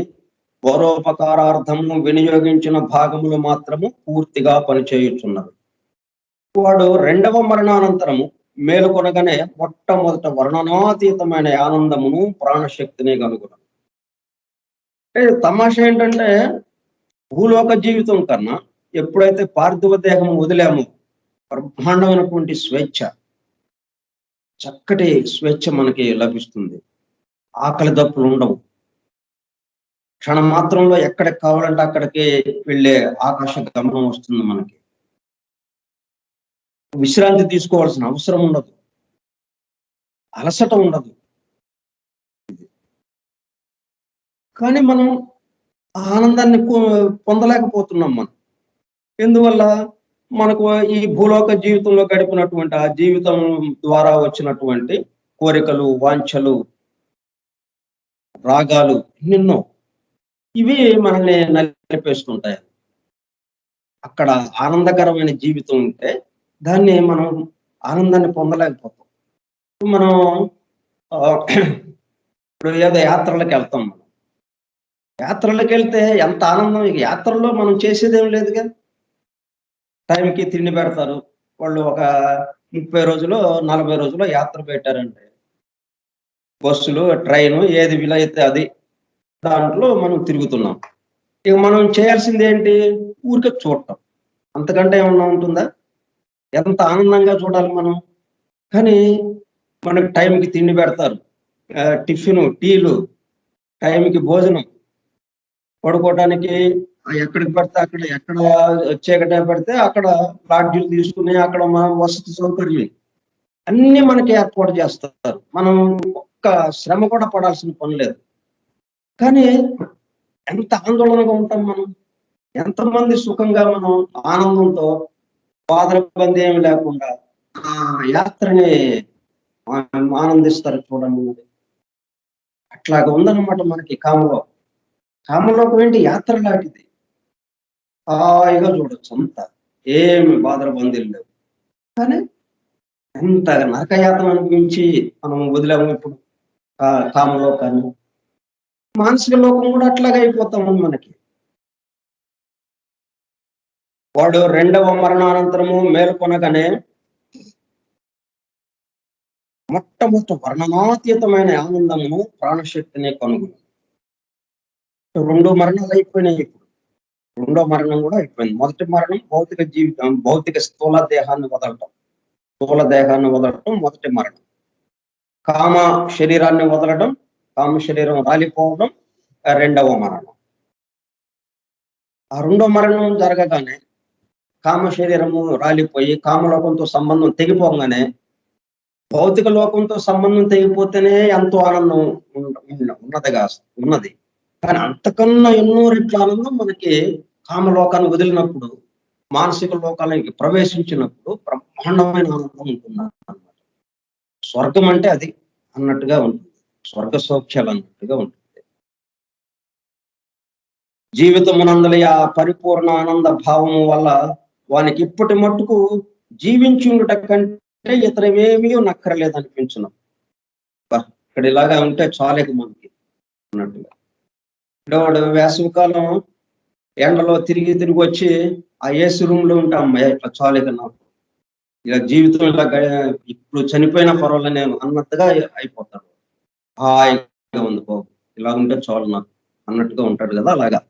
పరోపకారార్థము వినియోగించిన భాగములు మాత్రము పూర్తిగా పనిచేయుచున్నవి. వాడు 2వ మరణానంతరము మేలుకొనగానే మొట్టమొదట వర్ణనాతీతమైన ఆనందమును ప్రాణశక్తిని కనుగొనను. అంటే తమాషా ఏంటంటే భూలోక జీవితం కన్నా ఎప్పుడైతే పార్థివ దేహం వదిలామో బ్రహ్మాండమైనటువంటి స్వేచ్ఛ, చక్కటి స్వేచ్ఛ మనకి లభిస్తుంది. ఆకలి దప్పులు ఉండవు. క్షణ మాత్రంలో ఎక్కడికి కావాలంటే అక్కడికి వెళ్ళే ఆకాశ గమనం వస్తుంది మనకి. విశ్రాంతి తీసుకోవాల్సిన అవసరం ఉండదు, అలసట ఉండదు. కానీ మనం ఆ ఆనందాన్ని పొందలేకపోతున్నాం మనం. ఎందువల్ల? మనకు ఈ భూలోక జీవితంలో గడిపినటువంటి ఆ జీవితం ద్వారా వచ్చినటువంటి కోరికలు, వాంఛలు, రాగాలు ఎన్నెన్నో ఇవి మనల్ని నలిపేస్తుంటాయి. అక్కడ ఆనందకరమైన జీవితం ఉంటే దాన్ని మనం ఆనందాన్ని పొందలేకపోతాం. మనం ఇప్పుడు ఏదో యాత్రలకు వెళ్తాం మనం. యాత్రలకు వెళ్తే ఎంత ఆనందం, ఇక యాత్రలో మనం చేసేదేం లేదుగా. టైంకి తిండి పెడతారు. వాళ్ళు ఒక 30 రోజులో 40 రోజులో యాత్ర పెట్టారంటే బస్సులు, ట్రైను ఏది వీలైతే అది. దాంట్లో మనం తిరుగుతున్నాం. ఇక మనం చేయాల్సింది ఏంటి? ఊరికే చూడటం. అంతకంటే ఏమన్నా ఉంటుందా? ఎంత ఆనందంగా చూడాలి మనం. కానీ మనకు టైంకి తిండి పెడతారు. టిఫిను, టీలు, టైంకి భోజనం, పడుకోవడానికి ఎక్కడికి పడితే అక్కడ, ఎక్కడ చీకటి పడితే అక్కడ లాడ్జీలు తీసుకుని అక్కడ మనం వసతి సౌకర్యం అన్నీ మనకి ఏర్పాటు చేస్తారు. మనం ఒక్క శ్రమ కూడా పడాల్సిన పని లేదు. కానీ ఎంత ఆందోళనగా ఉంటాం మనం. ఎంతమంది సుఖంగా మనం ఆనందంతో బాధల ఇబ్బంది ఏమి లేకుండా ఆ యాత్రని ఆనందిస్తారు చూడండి. అట్లాగా ఉందన్నమాట మనకి కామలో. కామలోకం ఏంటి? యాత్ర లాంటిది. హాయిగా చూడొచ్చు అంతా. ఏమి బాధల బందీలు లేవు. కానీ ఎంత నరకయాతన అనిపించి మనం వదిలాము ఇప్పుడు కామలోకాన్ని. మానసిక లోకం కూడా అట్లాగే అయిపోతాము మనకి. వాడు రెండవ మరణానంతరము మేల్కొనగానే మొట్టమొదటి వర్ణనాతీతమైన ఆనందమును ప్రాణశక్తిని కనుగొను. 2 మరణాలు అయిపోయినాయి ఇప్పుడు. రెండో మరణం కూడా అయిపోయింది. మొదటి మరణం భౌతిక జీవితం, భౌతిక స్థూల దేహాన్ని వదలటం. స్థూల దేహాన్ని వదలటం మొదటి మరణం. కామ శరీరాన్ని వదలడం, కామ శరీరం రాలిపోవడం రెండవ మరణం. ఆ రెండో మరణం జరగగానే కామ శరీరము రాలిపోయి కామలోకంతో సంబంధం తెగిపోగానే, భౌతిక లోకంతో సంబంధం తెగిపోతేనే ఎంతో ఆనందం ఉన్నది. కానీ అంతకన్నా ఎన్నో రెట్ల ఆనందం మనకి కామలోకాన్ని వదిలినప్పుడు, మానసిక లోకాలకి ప్రవేశించినప్పుడు బ్రహ్మాండమైన ఆనందం ఉంటుంది అన్నమాట. స్వర్గం అంటే అది అన్నట్టుగా ఉంటుంది. స్వర్గ సౌఖ్యాలు అన్నట్టుగా ఉంటుంది. జీవితమునందలి ఆ పరిపూర్ణ ఆనంద భావము వల్ల వానికి ఇప్పటి మట్టుకు జీవించుండుట కంటే ఇతరమేమీ నక్కరలేదు అనిపించును. ఇక్కడ ఇలాగా ఉంటే చాలేక మనకి అన్నట్టుగా. వాడు వేసవికాలం ఎండలో తిరిగి వచ్చి ఆ ఏసీ రూమ్ లో ఉంటాం, ఇట్లా చాలేక నాకు ఇక జీవితం ఇలా ఇప్పుడు చనిపోయినా పర్వాలేదు నేను అన్నట్టుగా అయిపోతాడు. హాయిగా ఉంది బాబు, ఇలా ఉంటే చాలు నాకు అన్నట్టుగా ఉంటాడు కదా. అలాగా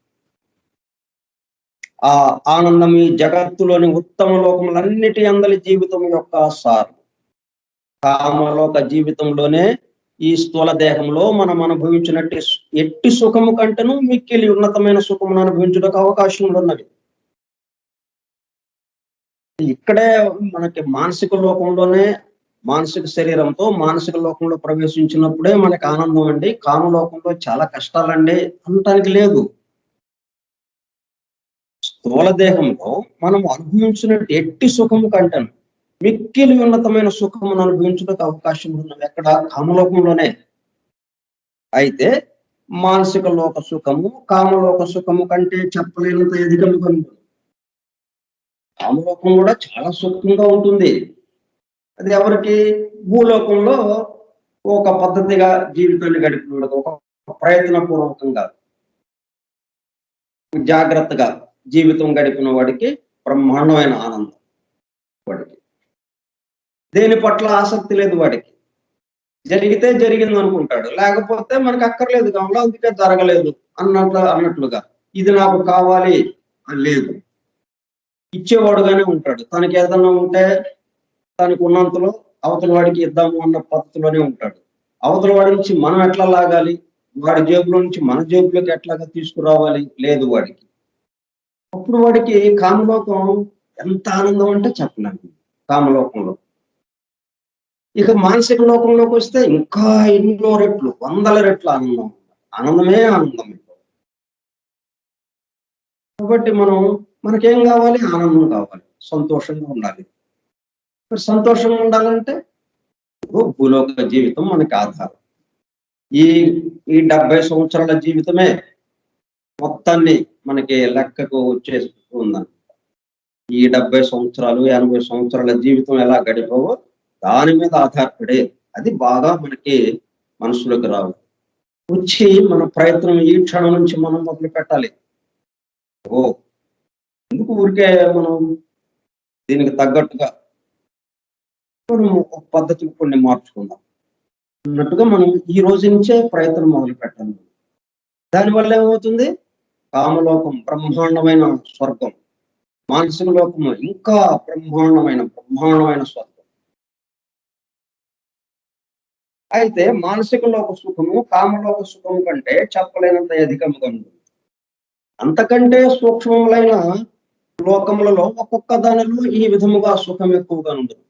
ఆ ఆనందం ఈ జగత్తులోని ఉత్తమ లోకములన్నిటి అందరి జీవితం యొక్క సారం. కామలోక జీవితంలోనే ఈ స్థూల దేహంలో మనం అనుభవించినట్టు ఎట్టి సుఖము కంటేను మిక్కిలి ఉన్నతమైన సుఖమును అనుభవించడానికి అవకాశం ఉన్నది. ఇక్కడే మనకి మానసిక లోకంలోనే, మానసిక శరీరంతో మానసిక లోకంలో ప్రవేశించినప్పుడే మనకి ఆనందం అండి. కామలోకంలో చాలా కష్టాలండి అనటానికి లేదు. స్థూల దేహంలో మనం అనుభవించినట్టు ఎట్టి సుఖము కంటేను మిక్కిలి ఉన్నతమైన సుఖమును అనుభవించడానికి అవకాశం ఉన్నది ఎక్కడ? కామలోకంలోనే. అయితే మానసిక లోక సుఖము కామలోక సుఖము కంటే చెప్పలేనంత అధికంగా ఉంటుంది. కామలోకం కూడా చాలా సుఖంగా ఉంటుంది. అది ఎవరికి? భూలోకంలో ఒక పద్ధతిగా జీవితాన్ని గడిపిన ఒక ప్రయత్నపూర్వకంగా జాగ్రత్తగా జీవితం గడిపిన వాడికి బ్రహ్మాండమైన ఆనందం. వాడికి దేని పట్ల ఆసక్తి లేదు. వాడికి జరిగితే జరిగింది అనుకుంటాడు, లేకపోతే మనకు అక్కర్లేదు కావాలా అందుకే జరగలేదు అన్నట్లుగా ఇది నాకు కావాలి అని లేదు. ఇచ్చేవాడుగానే ఉంటాడు. తనకి ఏదన్నా ఉంటే తనకు ఉన్నంతలో అవతల వాడికి ఇద్దాము అన్న పద్ధతిలోనే ఉంటాడు. అవతల వాడి నుంచి మనం ఎట్లా లాగాలి, వాడి జేబులో నుంచి మన జేబులోకి ఎట్లాగా తీసుకురావాలి లేదు వాడికి. అప్పుడు వాడికి కామలోకం ఎంత ఆనందం అంటే చెప్పలేము. కామలోకంలో ఇక మానసిక లోకంలోకి వస్తే ఇంకా ఎన్నో రెట్లు, వందల రెట్లు ఆనందం. ఆనందమే ఆనందం. కాబట్టి మనకేం కావాలి? ఆనందం కావాలి, సంతోషంగా ఉండాలి. మరి సంతోషంగా ఉండాలంటే భూలోక జీవితం మనకి ఆధారం. ఈ 70 సంవత్సరాల జీవితమే మొత్తాన్ని మనకి లెక్కకు వచ్చేస్తూ ఉందని. ఈ 70 సంవత్సరాలు 80 సంవత్సరాల జీవితం ఎలా గడిపావో దాని మీద ఆధారపడి అది బాగా మనకి మనసులోకి రావాలి. వచ్చి మన ప్రయత్నం ఈ క్షణం నుంచి మనం మొదలు పెట్టాలి. ఓ ఎందుకు ఊరికే మనం దీనికి తగ్గట్టుగా మనం ఒక పద్ధతులు కొన్ని మార్చుకుందాం అన్నట్టుగా మనం ఈ రోజు నుంచే ప్రయత్నం మొదలు పెట్టాలి. దానివల్ల ఏమవుతుంది? కామలోకం బ్రహ్మాండమైన స్వర్గం, మానసిక లోకము ఇంకా బ్రహ్మాండమైన స్వర్గం. అయితే మానసిక లోక సుఖము కామలోక సుఖం కంటే చెప్పలేనంత అధికముగా ఉంటుంది. అంతకంటే సూక్ష్మములైన లోకములలో ఒక్కొక్క దానిలో ఈ విధముగా సుఖం ఎక్కువగా ఉంటుంది.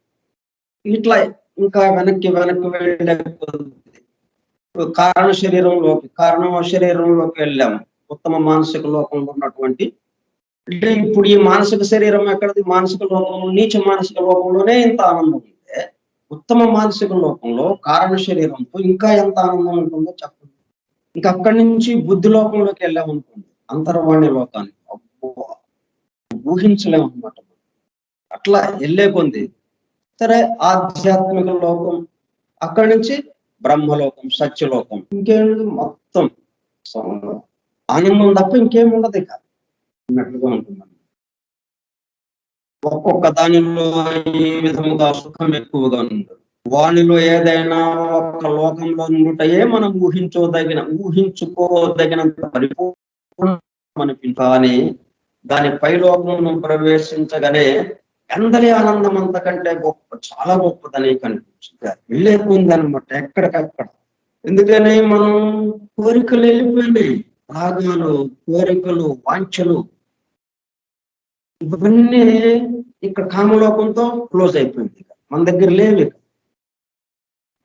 ఇట్లా ఇంకా వెనక్కి వెళ్ళే కారణ శరీరంలోకి వెళ్ళాము. ఉత్తమ మానసిక లోకంలో ఉన్నటువంటి అంటే ఇప్పుడు ఈ మానసిక శరీరం ఎక్కడది? మానసిక లోకంలో నీచ మానసిక లోకంలోనే ఇంత ఆనందం ఉంటే ఉత్తమ మానసిక లోకంలో కారణ శరీరంతో ఇంకా ఎంత ఆనందం ఉంటుందో చెప్పండి. ఇంకా అక్కడి నుంచి బుద్ధి లోకంలోకి వెళ్ళామనుకోండి, అంతర్వాణి లోకానికి అబ్బో ఊహించలేము అనమాట. అట్లా వెళ్ళే కొంది సరే ఆధ్యాత్మిక లోకం, అక్కడి నుంచి బ్రహ్మలోకం, సత్యలోకం, ఇంకేంటి మొత్తం ఆనందం తప్ప ఇంకేం ఉండదు ఇక అన్నట్టుగా ఉంటుంది. ఒక్కొక్క దానిలో ఈ విధముగా సుఖం ఎక్కువగా ఉంటుంది. వానిలో ఏదైనా ఒక లోకంలో ఉండుటయే మనం ఊహించుకోదగినంత పరిపూర్ణ కానీ దాని పై లోకమును ప్రవేశించగానే అందరి ఆనందం అంతకంటే గొప్ప, చాలా గొప్పదని కనిపించింది. వెళ్ళేపోయింది అనమాట ఎక్కడికక్కడ. ఎందుకని మనం కోరికలు వెళ్ళిపోయినాయి, రాగాలు, కోరికలు, వాంఛలు ఇవన్నీ ఇక్కడ కామలోకంతో క్లోజ్ అయిపోయింది. మన దగ్గర లేవు.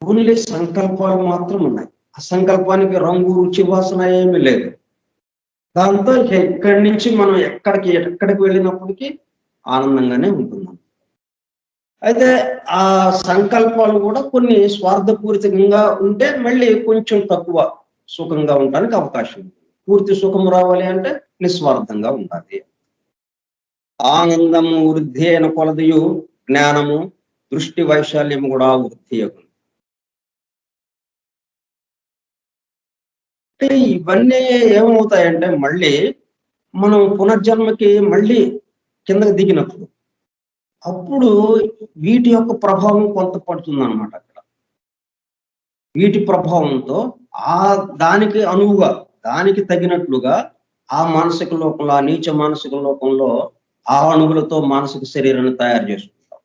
ఓన్లీ సంకల్పాలు మాత్రం ఉన్నాయి. ఆ సంకల్పానికి రంగు, రుచి, వాసన ఏమీ లేదు. దాంతో ఇక్కడి నుంచి మనం ఎక్కడికి వెళ్ళినప్పటికీ ఆనందంగానే ఉంటున్నాం. అయితే ఆ సంకల్పాలు కూడా కొన్ని స్వార్థపూరితంగా ఉంటే మళ్ళీ కొంచెం తక్కువ సుఖంగా ఉండడానికి అవకాశం ఉంది. పూర్తి సుఖం రావాలి అంటే నిస్వార్థంగా ఉండాలి. ఆనందము వృద్ధి అయిన కొలదియు జ్ఞానము, దృష్టి వైశాల్యము కూడా వృద్ధి అవుతుంది. అంటే ఇవన్నీ ఏమవుతాయంటే మళ్ళీ మనం పునర్జన్మకి మళ్ళీ కిందకి దిగినప్పుడు అప్పుడు వీటి యొక్క ప్రభావం కొంత పడుతుంది అనమాట. అక్కడ వీటి ప్రభావంతో దానికి అనువుగా, దానికి తగినట్లుగా ఆ మానసిక లోకంలో, ఆ నీచ మానసిక లోకంలో ఆ అణువులతో మానసిక శరీరాన్ని తయారు చేసుకుంటాం.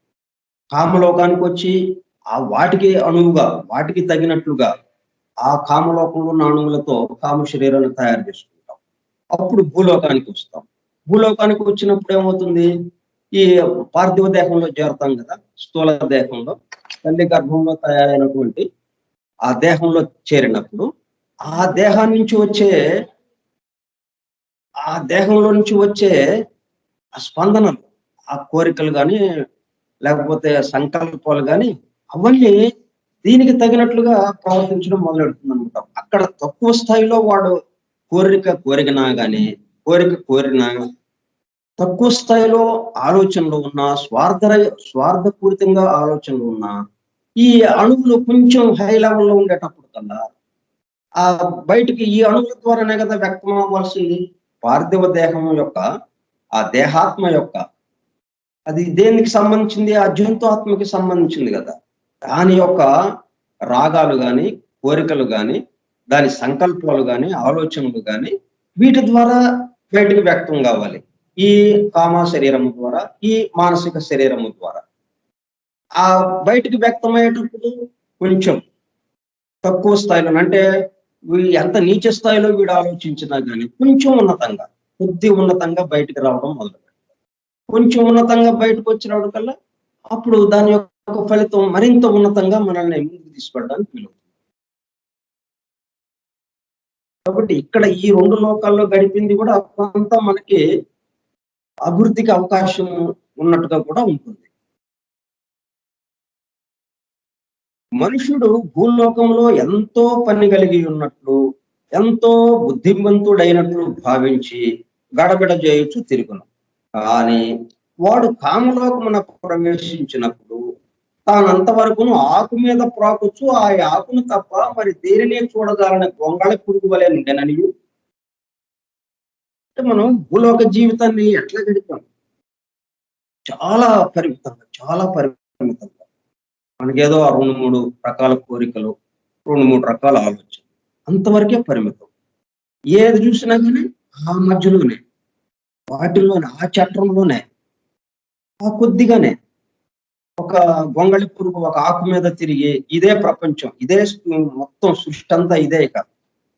కామలోకానికి వచ్చి వాటికి అనువుగా, వాటికి తగినట్లుగా ఆ కామలోకంలో ఉన్న అణువులతో కామ శరీరాన్ని తయారు చేసుకుంటాం. అప్పుడు భూలోకానికి వస్తాం. భూలోకానికి వచ్చినప్పుడు ఏమవుతుంది? ఈ పార్థివ దేహంలో చేరుతాం కదా, స్థూల దేహంలో, తల్లి గర్భంలో తయారైనటువంటి ఆ దేహంలో చేరినప్పుడు ఆ దేహంలో నుంచి వచ్చే ఆ స్పందనలు, ఆ కోరికలు కానీ లేకపోతే సంకల్పాలు కానీ అవన్నీ దీనికి తగినట్లుగా ప్రవర్తించడం మొదలెడుతుంది అనమాట. అక్కడ తక్కువ స్థాయిలో వాడు కోరినా కానీ కోరినా తక్కువ స్థాయిలో ఆలోచనలు ఉన్నా, స్వార్థపూరితంగా ఆలోచనలు ఉన్నా, ఈ అణువులు కొంచెం హై లెవెల్లో ఉండేటప్పుడు కల్లా ఆ బయటికి ఈ అణువుల ద్వారానే కదా వ్యక్తం అవ్వాల్సింది. పార్థివ దేహం యొక్క ఆ దేహాత్మ యొక్క అది దేనికి సంబంధించింది? ఆ జంతు ఆత్మకి సంబంధించింది కదా. దాని యొక్క రాగాలు గాని, కోరికలు గాని, దాని సంకల్పాలు గాని, ఆలోచనలు గాని వీటి ద్వారా బయటికి వ్యక్తం కావాలి. ఈ కామ శరీరము ద్వారా, ఈ మానసిక శరీరము ద్వారా. ఆ బయటికి వ్యక్తమయ్యేటప్పుడు కొంచెం తక్కువ స్థాయిలో, అంటే ఎంత నీచ స్థాయిలో వీడు ఆలోచించినా కానీ కొంచెం ఉన్నతంగా, కొద్ది ఉన్నతంగా బయటికి రావడం మొదలు పెడతాడు. కొంచెం ఉన్నతంగా బయటకు వచ్చినప్పుడు కల్లా అప్పుడు దాని యొక్క ఫలితం మరింత ఉన్నతంగా మనల్ని ముందుకు తీసుకెళ్ళడానికి వీలు. కాబట్టి ఇక్కడ ఈ 2 లోకాల్లో గడిపింది కూడా కొంత మనకి అభివృద్ధికి అవకాశం ఉన్నట్టుగా కూడా ఉంటుంది. మనుషుడు భూలోకంలో ఎంతో పని కలిగి ఉన్నట్లు ఎంతో బుద్ధిమంతుడైనట్లు భావించి గడబిడ చేయొచ్చు తిరుగును. కానీ వాడు కామలోకమున ప్రవేశించినప్పుడు తానంతవరకును ఆకు మీద ప్రాకొచ్చు ఆ ఆకును తప్ప మరి దేనిని చూడగలని గొంగళి పురుగు వలె ఉండెననియు. అంటే మనం భూలోక జీవితాన్ని ఎట్లా గడిపాం? చాలా పరిమితంగా. మనకేదో ఆ 2, 3 రకాల కోరికలు, 2, 3 రకాల ఆలోచనలు. అంతవరకే పరిమితం. ఏది చూసినా కానీ ఆ మధ్యలోనే, వాటిల్లోనే, ఆ చట్రంలోనే, ఆ కొద్దిగానే ఒక గొంగళి పురుగు ఒక ఆకు మీద తిరిగి ఇదే ప్రపంచం, ఇదే మొత్తం సృష్టి అంతా ఇదే ఇక.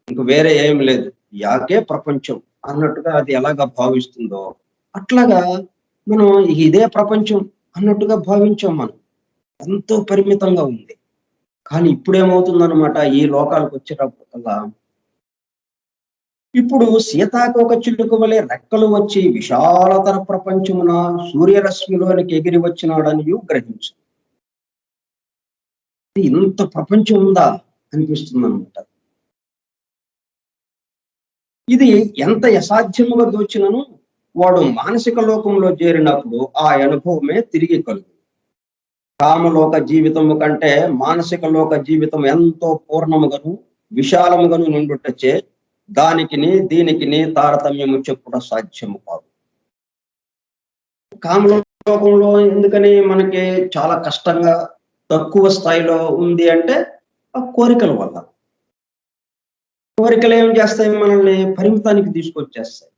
ఇంక వేరే ఏం లేదు. ఈ ఆకే ప్రపంచం అన్నట్టుగా అది ఎలాగా భావిస్తుందో, అట్లాగా మనం ఇదే ప్రపంచం అన్నట్టుగా భావించాం మనం. ఎంతో పరిమితంగా ఉంది. కానీ ఇప్పుడేమవుతుందన్నమాట ఈ లోకాలకు వచ్చేటప్పటికల్లా, ఇప్పుడు సీతాకోక చిలుక వలె రెక్కలు వచ్చి విశాలతర ప్రపంచమున సూర్యరశ్మిలోనికి ఎగిరి వచ్చినాడనియు గ్రహించు. ఇంత ప్రపంచం ఉందా అనిపిస్తుంది అనమాట. ఇది ఎంత అసాధ్యముగా దోచినను వాడు మానసిక లోకంలో చేరినప్పుడు ఆ అనుభవమే తిరిగి కలుగు. కామలోక జీవితము కంటే మానసిక లోక జీవితం ఎంతో పూర్ణముగాను విశాలముగాను నుండుటచే దానికిని దీనికిని తారతమ్యము చెప్పుట సాధ్యము కాదు. కామలోకంలో ఎందుకని మనకి చాలా కష్టంగా తక్కువ స్థాయిలో ఉంది అంటే ఆ కోరికల వల్ల. కోరికలు ఏం చేస్తాయి? మనల్ని పరిమితానికి తీసుకొచ్చేస్తాయి.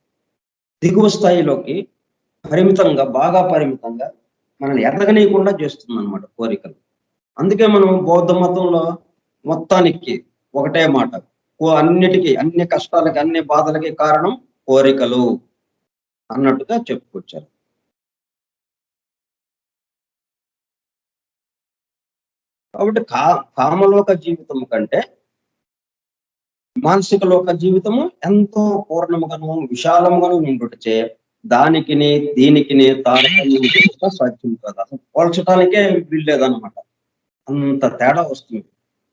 దిగువ స్థాయిలోకి బాగా పరిమితంగా మనల్ని ఎదగనీయకుండా చేస్తుంది అనమాట కోరికలు. అందుకే మనం బౌద్ధ మతంలో మొత్తానికి ఒకటే మాట, అన్నిటికీ, అన్ని కష్టాలకి, అన్ని బాధలకి కారణం కోరికలు అన్నట్టుగా చెప్పుకొచ్చారు. కాబట్టి కామలోక జీవితం కంటే మానసిక లోక జీవితము ఎంతో పూర్ణముగాను విశాలముగాను నిండుటచే దానికిని దీనికిని తారతమ్యం సాధ్యం కాదు. అసలు పోల్చడానికే వీల్లేదన్నమాట. అంత తేడా వస్తుంది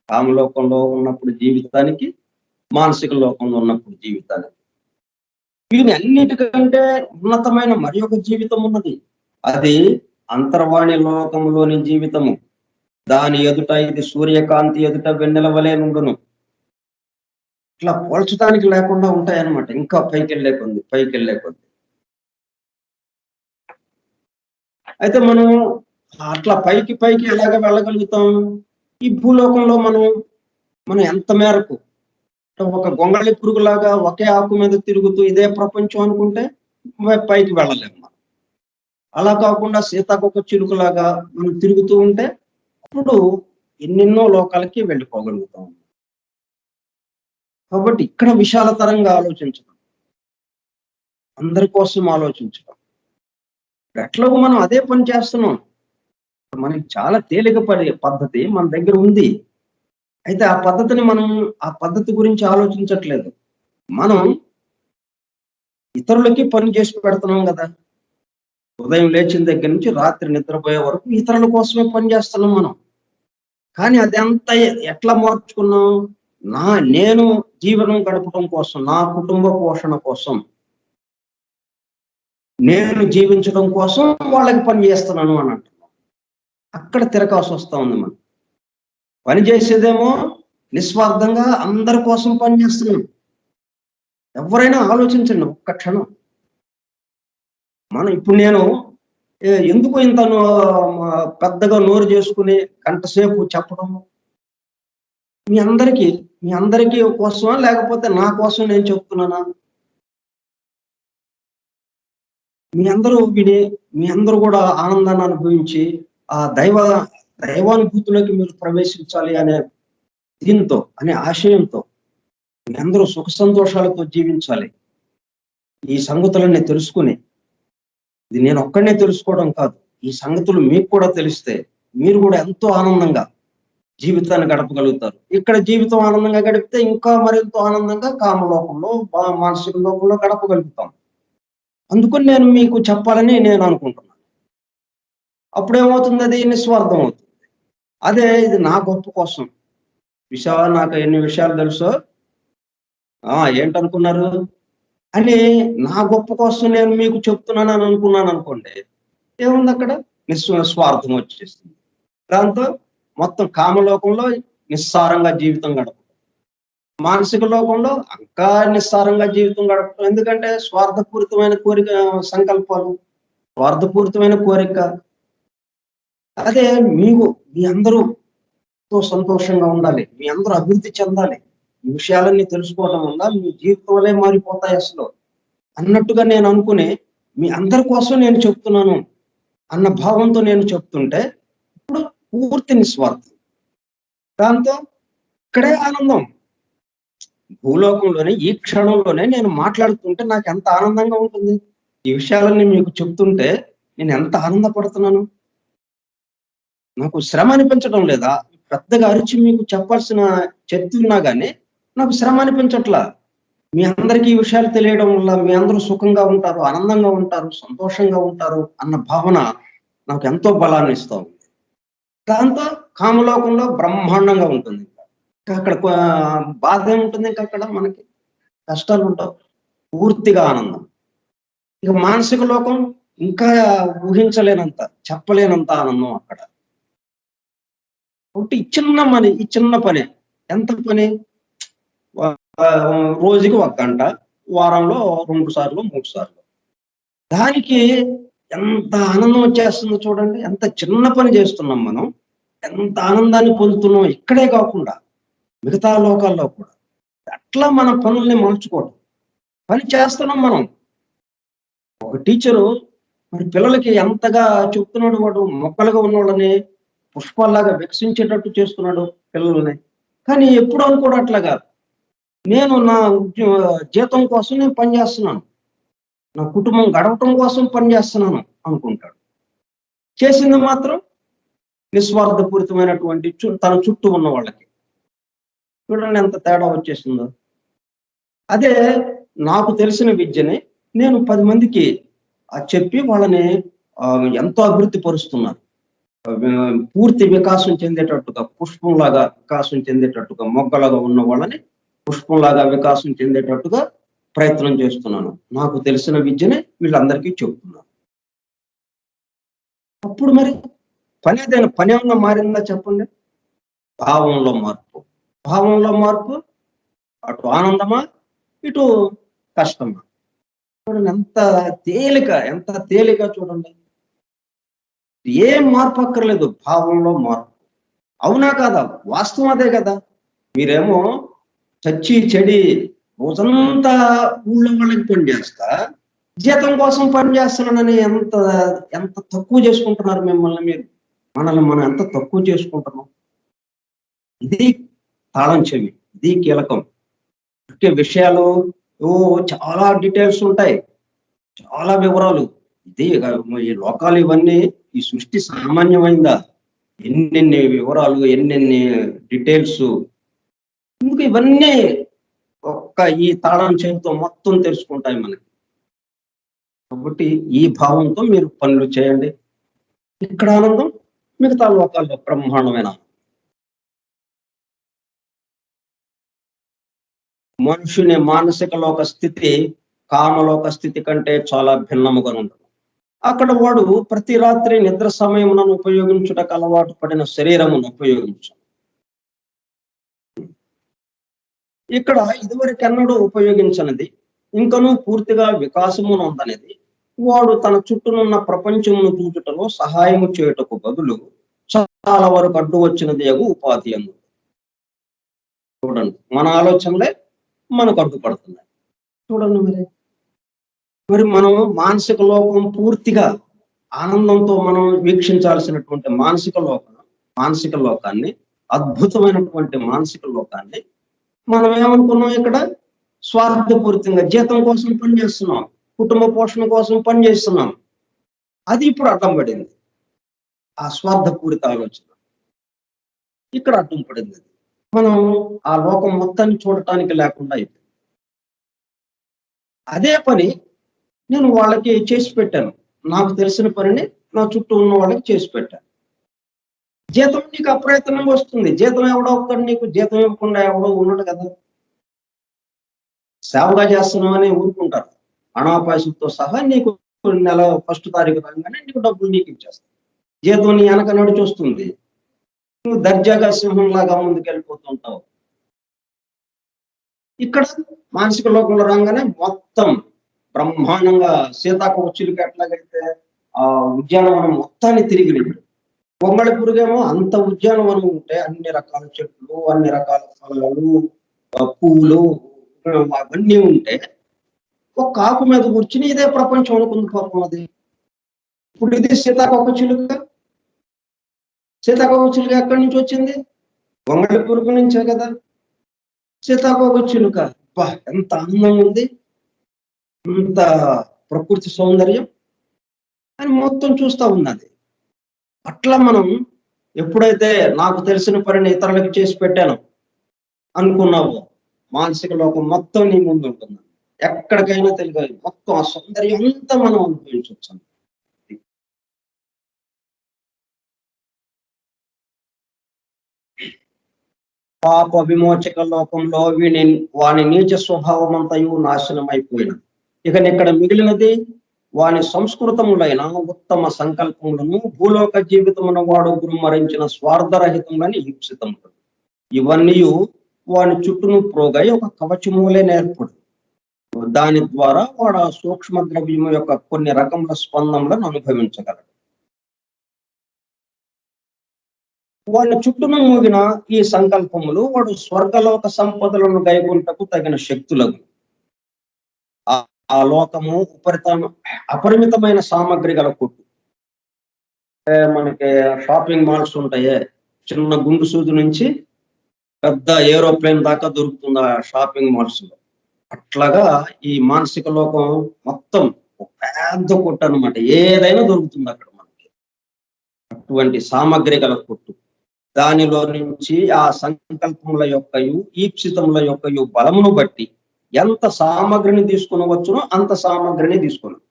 కామలోకంలో ఉన్నప్పుడు జీవితానికి, మానసిక లోకంలో ఉన్నప్పుడు జీవితానికి. వీని అన్నిటికంటే ఉన్నతమైన మరి ఒక జీవితం ఉన్నది. అది అంతర్వాణి లోకంలోని జీవితము. దాని ఎదుట ఇది సూర్యకాంతి ఎదుట వెన్నెల వలె నుండును. ఇట్లా పోల్చడానికి లేకుండా ఉంటాయన్నమాట. ఇంకా పైకెళ్ళే కొద్ది. అయితే మనం అట్లా పైకి ఎలాగ వెళ్ళగలుగుతాం? ఈ భూలోకంలో మనం ఎంత మేరకు ఒక గొంగళి పురుగులాగా ఒకే ఆకు మీద తిరుగుతూ ఇదే ప్రపంచం అనుకుంటే పైకి వెళ్ళలేము మనం. అలా కాకుండా సీతాకోక చిలుకలాగా మనం తిరుగుతూ ఉంటే అప్పుడు ఎన్నెన్నో లోకాలకి వెళ్ళిపోగలుగుతాం. కాబట్టి ఇక్కడ విశాలతరంగా ఆలోచించడం, అందరి కోసం ఆలోచించడం. ఎట్లాగో మనం అదే పని చేస్తున్నాం. మనకి చాలా తేలిక పడే పద్ధతి మన దగ్గర ఉంది. అయితే ఆ పద్ధతి గురించి ఆలోచించట్లేదు. మనం ఇతరులకి పని చేసి పెడుతున్నాం కదా. ఉదయం లేచిన దగ్గర నుంచి రాత్రి నిద్రపోయే వరకు ఇతరుల కోసమే పని చేస్తున్నాం మనం. కానీ అదంతా ఎట్లా మార్చుకున్నాం? నేను జీవనం గడపడం కోసం, నా కుటుంబ పోషణ కోసం, నేను జీవించడం కోసం వాళ్ళకి పని చేస్తున్నాను అని అంటున్నాం. అక్కడ తిరగాల్సి వస్తా ఉంది మనం. పని చేసేదేమో నిస్వార్థంగా అందరి కోసం పని చేస్తున్నాం. ఎవరైనా ఆలోచించండి ఒక్క క్షణం. ఇప్పుడు నేను ఎందుకు ఇంత పెద్దగా నోరు చేసుకుని గంటసేపు చెప్పడం? మీ అందరికీ కోసమా, లేకపోతే నా కోసం నేను చెప్తున్నానా? మీ అందరూ కూడా ఆనందాన్ని అనుభవించి ఆ దైవానుభూతిలోకి మీరు ప్రవేశించాలి అనే ఆశయంతో మీ అందరూ సుఖ సంతోషాలతో జీవించాలి. ఈ సంగతులన్నీ తెలుసుకుని, ఇది నేను ఒక్కడనే తెలుసుకోవడం కాదు, ఈ సంగతులు మీకు కూడా తెలిస్తే మీరు కూడా ఎంతో ఆనందంగా జీవితాన్ని గడపగలుగుతారు. ఇక్కడ జీవితం ఆనందంగా గడిపితే ఇంకా మరింత ఆనందంగా కామలోకంలో, మానసిక లోకంలో గడపగలుగుతాం. అందుకని నేను మీకు చెప్పాలని నేను అనుకుంటున్నాను. అప్పుడేమవుతుంది? అది నిస్వార్థం అవుతుంది. అదే ఇది నా గొప్ప కోసం. నాకు ఎన్ని విషయాలు తెలుసో ఏంటనుకున్నారు అని నా గొప్ప కోసం నేను మీకు చెప్తున్నాను అని అనుకున్నాను అనుకోండి, ఏముంది అక్కడ? స్వార్థం వచ్చేస్తుంది. దాంతో మొత్తం కామలోకంలో నిస్సారంగా జీవితం గడపడం, మానసిక లోకంలో ఇంకా నిస్సారంగా జీవితం గడపడం. ఎందుకంటే స్వార్థపూరితమైన కోరిక, సంకల్పాలు, స్వార్థపూరితమైన కోరిక. అదే మీకు మీ అందరూ సంతోషంగా ఉండాలి, మీ అందరూ అభివృద్ధి చెందాలి, ఈ విషయాలన్నీ తెలుసుకోవడం వల్ల మీ జీవితాలే మారిపోతాయి అసలు అన్నట్టుగా నేను అనుకుని, మీ అందరి కోసం నేను చెప్తున్నాను అన్న భావంతో నేను చెప్తుంటే, ఇప్పుడు పూర్తి నిస్వార్థం. దాంతో ఇక్కడే ఆనందం. భూలోకంలోనే ఈ క్షణంలోనే నేను మాట్లాడుతుంటే నాకు ఎంత ఆనందంగా ఉంటుంది. ఈ విషయాలన్నీ మీకు చెప్తుంటే నేను ఎంత ఆనందపడుతున్నాను. నాకు శ్రమ అనిపించడం లేదా? పెద్దగా అరిచి మీకు చెప్పాల్సిన చెప్తున్నా గానీ నాకు శ్రమ అనిపించట్లా. మీ అందరికీ ఈ విషయాలు తెలియడం వల్ల మీ అందరూ సుఖంగా ఉంటారు, ఆనందంగా ఉంటారు, సంతోషంగా ఉంటారు అన్న భావన నాకు ఎంతో బలాన్ని ఇస్తా ఉంది. దాంతో కామలోకంలో బ్రహ్మాండంగా ఉంటుంది. ఇంకా అక్కడ బాధ ఏముంటుంది? ఇంకా అక్కడ మనకి కష్టాలు ఉండవు, పూర్తిగా ఆనందం. ఇక మానసిక లోకం ఇంకా ఊహించలేనంత, చెప్పలేనంత ఆనందం అక్కడ. ఒకటి ఈ చిన్న పని. ఎంత పని? రోజుకి 1 గంట, వారంలో 2 సార్లు, 3 సార్లు. దానికి ఎంత ఆనందం వచ్చేస్తుందో చూడండి. ఎంత చిన్న పని చేస్తున్నాం మనం, ఎంత ఆనందాన్ని పొందుతున్నాం ఇక్కడే కాకుండా మిగతా లోకాల్లో కూడా. అట్లా మన పనుల్ని మలుచుకోవడం. పని చేస్తున్నాం మనం. ఒక టీచరు మరి పిల్లలకి ఎంతగా చెప్తున్నాడు, వాడు మొక్కలుగా ఉన్నోళ్ళని పుష్పాల్లాగా వికసించేటట్టు చేస్తున్నాడు పిల్లల్ని. కానీ ఎప్పుడు అనుకోడు అట్లాగా. నేను నా జీతం కోసం నేను పని చేస్తున్నాను, నా కుటుంబం గడవటం కోసం పని చేస్తున్నాను అనుకుంటాడు. చేసింది మాత్రం నిస్వార్థపూరితమైనటువంటి తన చుట్టూ ఉన్న వాళ్ళకి. చూడండి ఎంత తేడా వచ్చేసిందో. అదే నాకు తెలిసిన విద్యని నేను 10 మందికి చెప్పి వాళ్ళని ఎంతో అభివృద్ధి పరుస్తున్నాను. పూర్తి వికాసం చెందేటట్టుగా, పుష్పంలాగా వికాసం చెందేటట్టుగా, మొగ్గలాగా ఉన్న వాళ్ళని పుష్పంలాగా వికాసం చెందేటట్టుగా ప్రయత్నం చేస్తున్నాను. నాకు తెలిసిన విద్యని వీళ్ళందరికీ చెబుతున్నాను. అప్పుడు మరి పని ఏమన్నా మారిందా చెప్పండి? భావంలో మార్పు. భావంలో మార్పు, అటు ఆనందమా, ఇటు కష్టమా. చూడండి ఎంత తేలిక చూడండి. ఏం మార్పు అక్కర్లేదు, భావంలో మార్పు. అవునా కాదా? వాస్తవం అదే కదా. మీరేమో చచ్చి చెడి రోజంతా ఊళ్ళో వాళ్ళకి పని చేస్తా, జీతం కోసం పని చేస్తున్నానని ఎంత ఎంత తక్కువ చేసుకుంటున్నారు మిమ్మల్ని మీరు. మనల్ని మనం ఎంత తక్కువ చేసుకుంటున్నాం. ఇది తాళం చెవి, ఇది కీలకం. ముఖ్య విషయాలు చాలా డీటెయిల్స్ ఉంటాయి, చాలా వివరాలు. ఇది ఈ లోకాలు ఇవన్నీ, ఈ సృష్టి సామాన్యమైందా? ఎన్నెన్ని వివరాలు, ఎన్నెన్ని డీటెయిల్స్. ఎందుకు ఇవన్నీ ఈ తాళం చెవితో మొత్తం తెలుసుకుంటాయి మనకి. కాబట్టి ఈ భావంతో మీరు పనులు చేయండి. ఇక్కడ ఆనందం, మిగతా లోకాల్లో బ్రహ్మాండమైన. మనుషుని మానసిక లోక స్థితి కామలోక స్థితి కంటే చాలా భిన్నముగా ఉంటుంది. అక్కడ వాడు ప్రతి రాత్రి నిద్ర సమయములను ఉపయోగించుటకు అలవాటు పడిన శరీరమును ఉపయోగించు. ఇక్కడ ఇదివరకెన్నడూ ఉపయోగించనిది, ఇంకనూ పూర్తిగా వికాసమును అందనిది వాడు తన చుట్టూనున్న ప్రపంచమును చూచుటలో సహాయము చేయుటకు బదులు చాలా వరకు అడ్డు వచ్చినది ఉపాధి అందు. చూడండి, మన ఆలోచనలే మనకు అడ్డుపడుతున్నాయి. చూడండి మరి మనం మానసిక లోకం పూర్తిగా ఆనందంతో మనం వీక్షించాల్సినటువంటి మానసిక లోకాన్ని, అద్భుతమైనటువంటి మానసిక లోకాన్ని మనం ఏమనుకున్నాం? ఇక్కడ స్వార్థపూరితంగా జీతం కోసం పనిచేస్తున్నాం, కుటుంబ పోషణ కోసం పనిచేస్తున్నాం. అది ఇప్పుడు అడ్డం పడింది. ఆ స్వార్థపూరిత ఆలోచన ఇక్కడ అడ్డం పడింది. మనం ఆ లోకం మొత్తాన్ని చూడటానికి లేకుండా అయిపోయింది. అదే పని నేను వాళ్ళకి చేసి పెట్టాను. నాకు తెలిసిన పనిని నా చుట్టూ ఉన్న వాళ్ళకి చేసి పెట్టాను. జీతం నీకు అప్రయత్నంగా వస్తుంది. జీతం ఎవడో ఒక్కడు నీకు జీతం ఇవ్వకుండా ఎవడో ఉన్నాడు కదా. సేవగా చేస్తున్నామని ఊరుకుంటారు. అనాపాసులతో సహా నీకు నెల ఫస్ట్ తారీఖు రాగానే నీకు డబ్బులు నీకు ఇచ్చేస్తాను. జీతం నీ వెనక నడిచొస్తుంది. నువ్వు దర్జాగా సింహంలాగా ముందుకెళ్ళిపోతుంటావు. ఇక్కడ మానసిక లోకంలో రాగానే మొత్తం బ్రహ్మాండంగా సీతాకోకచిలుక ఎట్లాగైతే ఆ ఉద్యానవనం మొత్తాన్ని తిరిగి పొంగళి పురుగేమో అంత ఉద్యానవనం ఉంటే అన్ని రకాల చెట్లు, అన్ని రకాల ఫలాలు, పువ్వులు అవన్నీ ఉంటే ఒక ఆకు మీద కూర్చుని ఇదే ప్రపంచం అనుకుంది పాపం అది. ఇప్పుడు ఇది సీతాకోకచిలుక. సీతాకోకచిలుక ఎక్కడి నుంచి వచ్చింది? పొంగళి పురుగు నుంచే కదా. సీతాకోకచిలుక ఎంత అందంగా ఉంది, అంత ప్రకృతి సౌందర్యం అని మొత్తం చూస్తూ ఉన్నది. అట్లా మనం ఎప్పుడైతే నాకు తెలిసిన పనిని ఇతరులకు చేసి పెట్టాను అనుకున్నావో మానసిక లోకం మొత్తం నీ ముందు ఉంటుంది. ఎక్కడికైనా తెలియదు, మొత్తం ఆ సౌందర్యం అంతా మనం అనుభవించవచ్చు. పాప విమోచక లోకంలో వాని నీచ స్వభావం అంతయు నాశనం అయిపోయినది. ఇక ఇక్కడ మిగిలినది వాని సంస్కృతములైన ఉత్తమ సంకల్పములను భూలోక జీవితమున వాడు గురుమరించిన స్వార్థరహితములని ఈప్సితములు. ఇవన్నీ వాని చుట్టూను ప్రోగై ఒక కవచములే నేర్పడు. దాని ద్వారా వాడు ఆ సూక్ష్మ ద్రవ్యము యొక్క కొన్ని రకముల స్పందనలను అనుభవించగలడు. వాళ్ళ చుట్టూను మూగిన ఈ సంకల్పములు వాడు స్వర్గలోక సంపదలను గైకొంటకు తగిన శక్తులకు. ఆ లోకము అపరిమితమైన సామగ్రి గల కొట్టు. మనకి షాపింగ్ మాల్స్ ఉంటాయే, చిన్న గుండు సూది నుంచి పెద్ద ఏరోప్లేన్ దాకా దొరుకుతుంది ఆ షాపింగ్ మాల్స్ లో. అట్లాగా ఈ మానసిక లోకం మొత్తం పెద్ద కొట్టు అనమాట. ఏదైనా దొరుకుతుంది అక్కడ మనకి, అటువంటి సామగ్రి గల కొట్టు. దానిలో నుంచి ఆ సంకల్పముల యొక్కయు ఈప్సితముల యొక్కయు బలమును బట్టి ఎంత సామగ్రిని తీసుకునవచ్చునో అంత సామగ్రిని తీసుకున్నాం.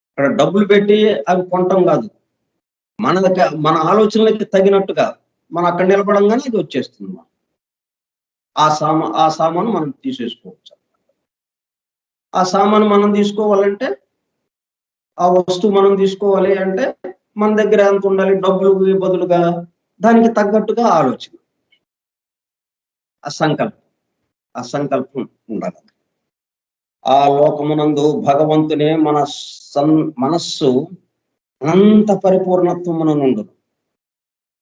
ఇక్కడ డబ్బులు పెట్టి అవి కొనటం కాదు, మన ఆలోచనలకి తగినట్టుగా మనం అక్కడ నిలబడంగానే అది వచ్చేస్తుంది. ఆ సామాను మనం తీసేసుకోవచ్చు. ఆ సామాను మనం తీసుకోవాలంటే, ఆ వస్తువు మనం తీసుకోవాలి అంటే మన దగ్గర ఎంత ఉండాలి? డబ్బులు బదులుగా దానికి తగ్గట్టుగా ఆలోచన, ఆ సంకల్పం ఉండాలి. ఆ లోకమునందు భగవంతునే మనస్సు అనంత పరిపూర్ణత్వమున నుండు.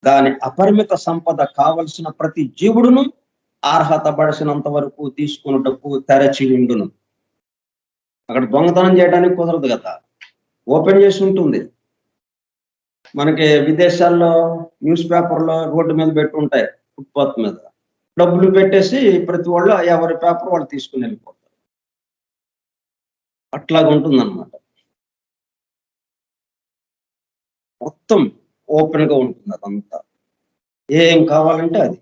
దాని అపరిమిత సంపద కావలసిన ప్రతి జీవుడును అర్హత పడిసినంత వరకు తీసుకున్నటకు తెరచి ఉండును. అక్కడ దొంగతనం చేయడానికి కుదరదు కదా, ఓపెన్ చేసి ఉంటుంది. మనకి విదేశాల్లో న్యూస్ పేపర్లో రోడ్డు మీద పెట్టి ఉంటాయి, ఫుట్పాత్ మీద డబ్బులు పెట్టేసి ప్రతి వాళ్ళు ఎవరి పేపర్ వాళ్ళు తీసుకుని వెళ్ళిపోతారు. అట్లాగా ఉంటుంది అన్నమాట. మొత్తం ఓపెన్ గా ఉంటుంది అదంతా, ఏం కావాలంటే అది.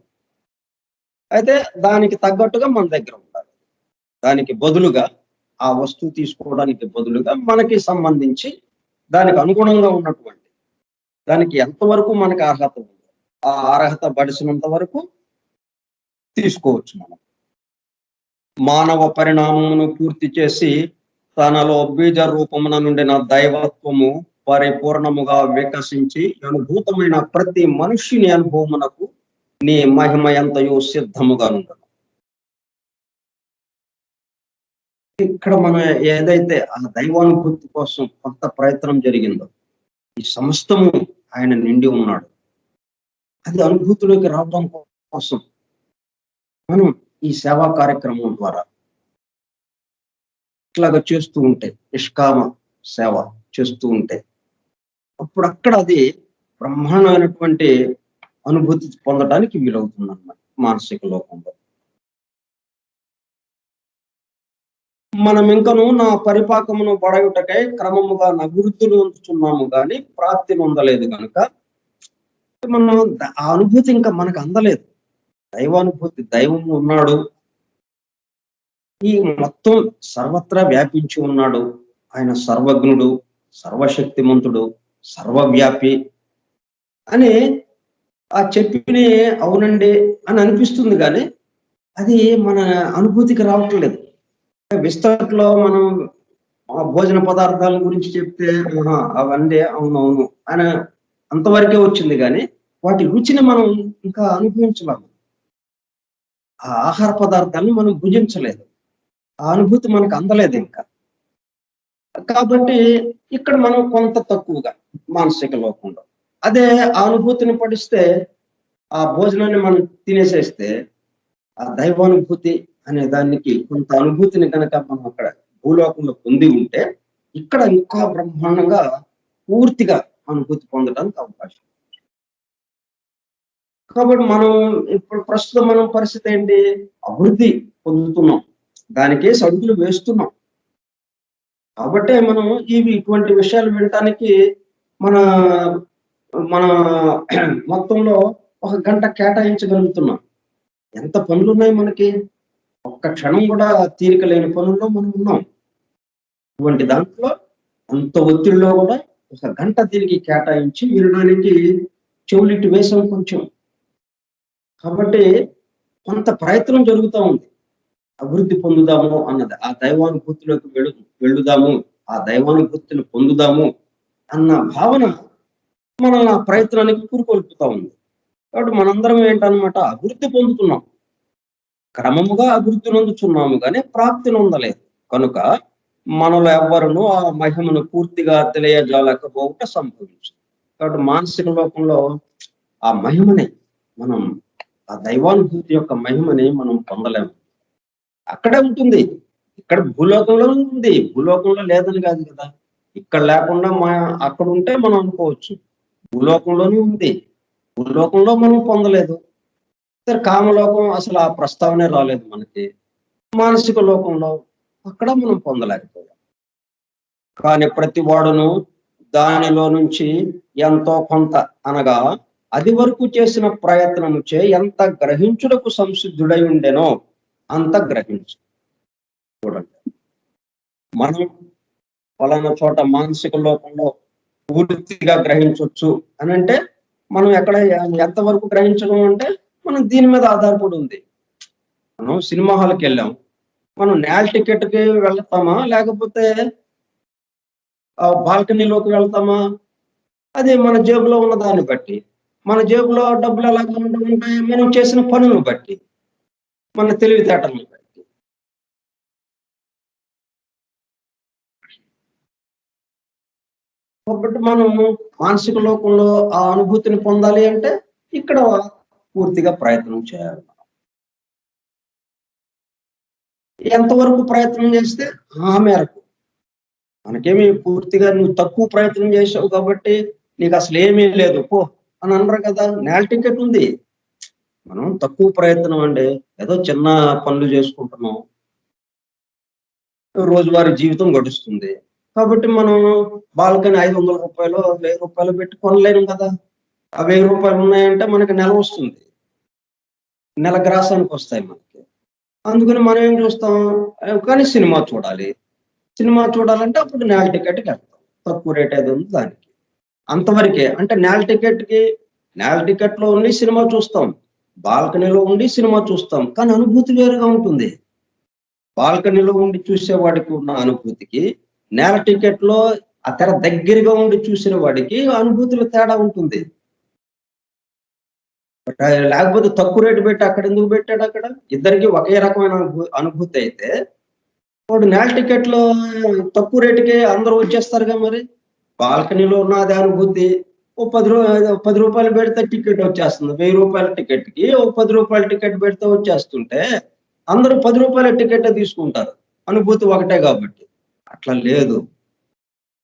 అయితే దానికి తగ్గట్టుగా మన దగ్గర ఉండాలి. దానికి బదులుగా, ఆ వస్తువు తీసుకోవడానికి బదులుగా మనకి సంబంధించి దానికి అనుగుణంగా ఉన్నటువంటి దానికి ఎంతవరకు మనకి అర్హత ఉంది, ఆ అర్హత పడిసినంత వరకు తీసుకోవచ్చు. మనం మానవ పరిణామమును పూర్తి చేసి తనలో బీజ రూపమున నుండిన దైవత్వము పరిపూర్ణముగా వికసించి అనుభూతమైన ప్రతి మనుష్యుని అనుభవమునకు నీ మహిమ ఎంతయో సిద్ధముగా ఉండదు. ఇక్కడ మనం ఏదైతే ఆ దైవానుభూతి కోసం కొంత ప్రయత్నం జరిగిందో, ఈ సమస్తము ఆయన నిండి ఉన్నాడు. అది అనుభూతిలోకి రావడం కోసం మనం ఈ సేవా కార్యక్రమం ద్వారా ఇట్లాగా చేస్తూ ఉంటే, నిష్కామ సేవ చేస్తూ ఉంటే, అప్పుడు అక్కడ అది బ్రహ్మాండమైనటువంటి అనుభూతి పొందడానికి వీలవుతుంది అన్నమాట మానసిక లోకంలో. మనం ఇంకను నా పరిపాకమును పడయుటకై క్రమముగా అభివృద్ధిని ఉంచుతున్నాము కానీ ప్రాప్తిని పొందలేదు కనుక మనం ఆ అనుభూతి ఇంకా మనకు అందలేదు. దైవానుభూతి, దైవం ఉన్నాడు, ఈ మొత్తం సర్వత్రా వ్యాపించి ఉన్నాడు, ఆయన సర్వజ్ఞుడు, సర్వశక్తిమంతుడు, సర్వవ్యాపి అని ఆ చెప్పిని అవునండి అని అనిపిస్తుంది, కానీ అది మన అనుభూతికి రావట్లేదు. విస్తట్లో మనం ఆ భోజన పదార్థాల గురించి చెప్తే అవన్నీ అవునవును అని అంతవరకే వచ్చింది కానీ వాటి రుచిని మనం ఇంకా అనుభవించలేము. ఆ ఆహార పదార్థాలను మనం భుజించలేదు. ఆ అనుభూతి మనకు అందలేదు ఇంకా. కాబట్టి ఇక్కడ మనం కొంత తక్కువగా మానసిక లోకంలో. అదే ఆ అనుభూతిని పడిస్తే ఆ భోజనాన్ని మనం తినేసేస్తే ఆ దైవానుభూతి అనే దానికి కొంత అనుభూతిని కనుక మనం అక్కడ భూలోకంలో పొంది ఉంటే ఇక్కడ ఇంకా బ్రహ్మాండంగా పూర్తిగా అనుభూతి పొందడానికి అవకాశం. కాబట్టి మనం ఇప్పుడు ప్రస్తుతం మనం పరిస్థితి ఏంటి? అభివృద్ధి పొందుతున్నాం. దానికే అడుగులు వేస్తున్నాం. కాబట్టే మనం ఇటువంటి విషయాలు వినటానికి మన మన మొత్తంలో ఒక గంట కేటాయించగలుగుతున్నాం. ఎంత పనులున్నాయి మనకి. ఒక్క క్షణం కూడా తీరిక లేని పనుల్లో మనం ఉన్నాం. ఇటువంటి దాంట్లో అంత ఒత్తిడిలో కూడా ఒక గంట దీనికి కేటాయించి వినడానికి చెవులిట్టు వేసాం కొంచెం. కాబట్టి కొంత ప్రయత్నం జరుగుతూ ఉంది. అభివృద్ధి పొందుదాము అన్నది. ఆ దైవానుభూతిలోకి వెళ్ళుదాము, ఆ దైవానుభూతిని పొందుదాము అన్న భావన మనల్ని ఆ ప్రయత్నానికి పురికొల్పుతా ఉంది. కాబట్టి మనందరం ఏంటన్నమాట అభివృద్ధి పొందుతున్నాం. క్రమముగా అభివృద్ధి నొందుచున్నాము కానీ ప్రాప్తి నొందలేదు. కనుక మనలో ఎవ్వరును ఆ మహిమను పూర్తిగా తెలియజాలకపోవుట సంభవించు. కాబట్టి మానసిక లోకంలో ఆ మహిమని మనం ఆ దైవానుభూతి యొక్క మహిమని మనం పొందలేము. అక్కడే ఉంటుంది. ఇక్కడ భూలోకంలో ఉంది. భూలోకంలో లేదని కాదు కదా. ఇక్కడ లేకుండా అక్కడ ఉంటే మనం అనుకోవచ్చు. భూలోకంలోనే ఉంది. భూలోకంలో మనం పొందలేదు. కామలోకం అసలు ఆ ప్రస్తావనే రాలేదు మనకి. మానసిక లోకంలో అక్కడ మనం పొందలేకపోయాం. కానీ ప్రతి వాడును దానిలో నుంచి ఎంతో కొంత అనగా అది వరకు చేసిన ప్రయత్నముచే ఎంత గ్రహించుటకు సంసిద్ధుడై ఉండెనో అంత గ్రహించు. చూడండి, మనం ఫలానా చోట మానసిక లోకంలో పూర్తిగా గ్రహించవచ్చు అని అంటే మనం ఎక్కడ ఎంతవరకు గ్రహించడం అంటే మనం దీని మీద ఆధారపడి ఉంది. మనం సినిమా హాల్కి వెళ్ళాం, మనం నేల టికెట్కి వెళ్తామా లేకపోతే బాల్కనీలోకి వెళ్తామా? అది మన జేబులో ఉన్న దాన్ని బట్టి, మన జేబులో డబ్బులు ఎలా ఉంటాయి, మనం చేసిన పనులను బట్టి, మన తెలివితేటలను బట్టి. కాబట్టి మనం మానసిక లోకంలో ఆ అనుభూతిని పొందాలి అంటే ఇక్కడ పూర్తిగా ప్రయత్నం చేయాలి. ఎంతవరకు ప్రయత్నం చేస్తే ఆ మేరకు. మనకేమి పూర్తిగా నువ్వు తక్కువ ప్రయత్నం చేసావు కాబట్టి నీకు అసలు ఏమీ లేదు పో అని అనరు కదా. నేల టికెట్ ఉంది. మనం తక్కువ ప్రయత్నం అండి, ఏదో చిన్న పనులు చేసుకుంటున్నాం, రోజువారీ జీవితం గడుస్తుంది. కాబట్టి మనం బాల్కని 500 రూపాయలు 1000 రూపాయలు పెట్టి కొనలేము కదా. ఆ 1000 రూపాయలు ఉన్నాయంటే మనకి నెల వస్తుంది, నెల గ్రాసానికి వస్తాయి మనకి. అందుకని మనం ఏం చూస్తాం, కానీ సినిమా చూడాలి. సినిమా చూడాలంటే అప్పుడు నేల టికెట్కి వెళ్తాం. తక్కువ రేట్ ఏదో ఉంది దానికి, అంతవరకే. అంటే నేల టికెట్ లో ఉండి సినిమా చూస్తాం, బాల్కనీలో ఉండి సినిమా చూస్తాం, కానీ అనుభూతి వేరుగా ఉంటుంది. బాల్కనీలో ఉండి చూసేవాడికి ఉన్న అనుభూతికి, నేల టికెట్ లో ఆ తెర దగ్గరగా ఉండి చూసిన వాడికి అనుభూతిలో తేడా ఉంటుంది. లేకపోతే తక్కువ రేటు పెట్టి అక్కడ ఎందుకు పెట్టాడు? అక్కడ ఇద్దరికి ఒకే రకమైన అనుభూతి అయితే వాడు నేల టికెట్ లో తక్కువ రేటుకే అందరూ వచ్చేస్తారుగా. మరి బాల్కనీలో ఉన్న అదే అనుభూతి ఓ 10 రూపాయలు పెడితే టికెట్ వచ్చేస్తుంది. 1000 రూపాయల టికెట్ కి ఓ 10 రూపాయల టికెట్ పెడితే వచ్చేస్తుంటే అందరూ 10 రూపాయల టికెట్ తీసుకుంటారు, అనుభూతి ఒకటే కాబట్టి. అట్లా లేదు.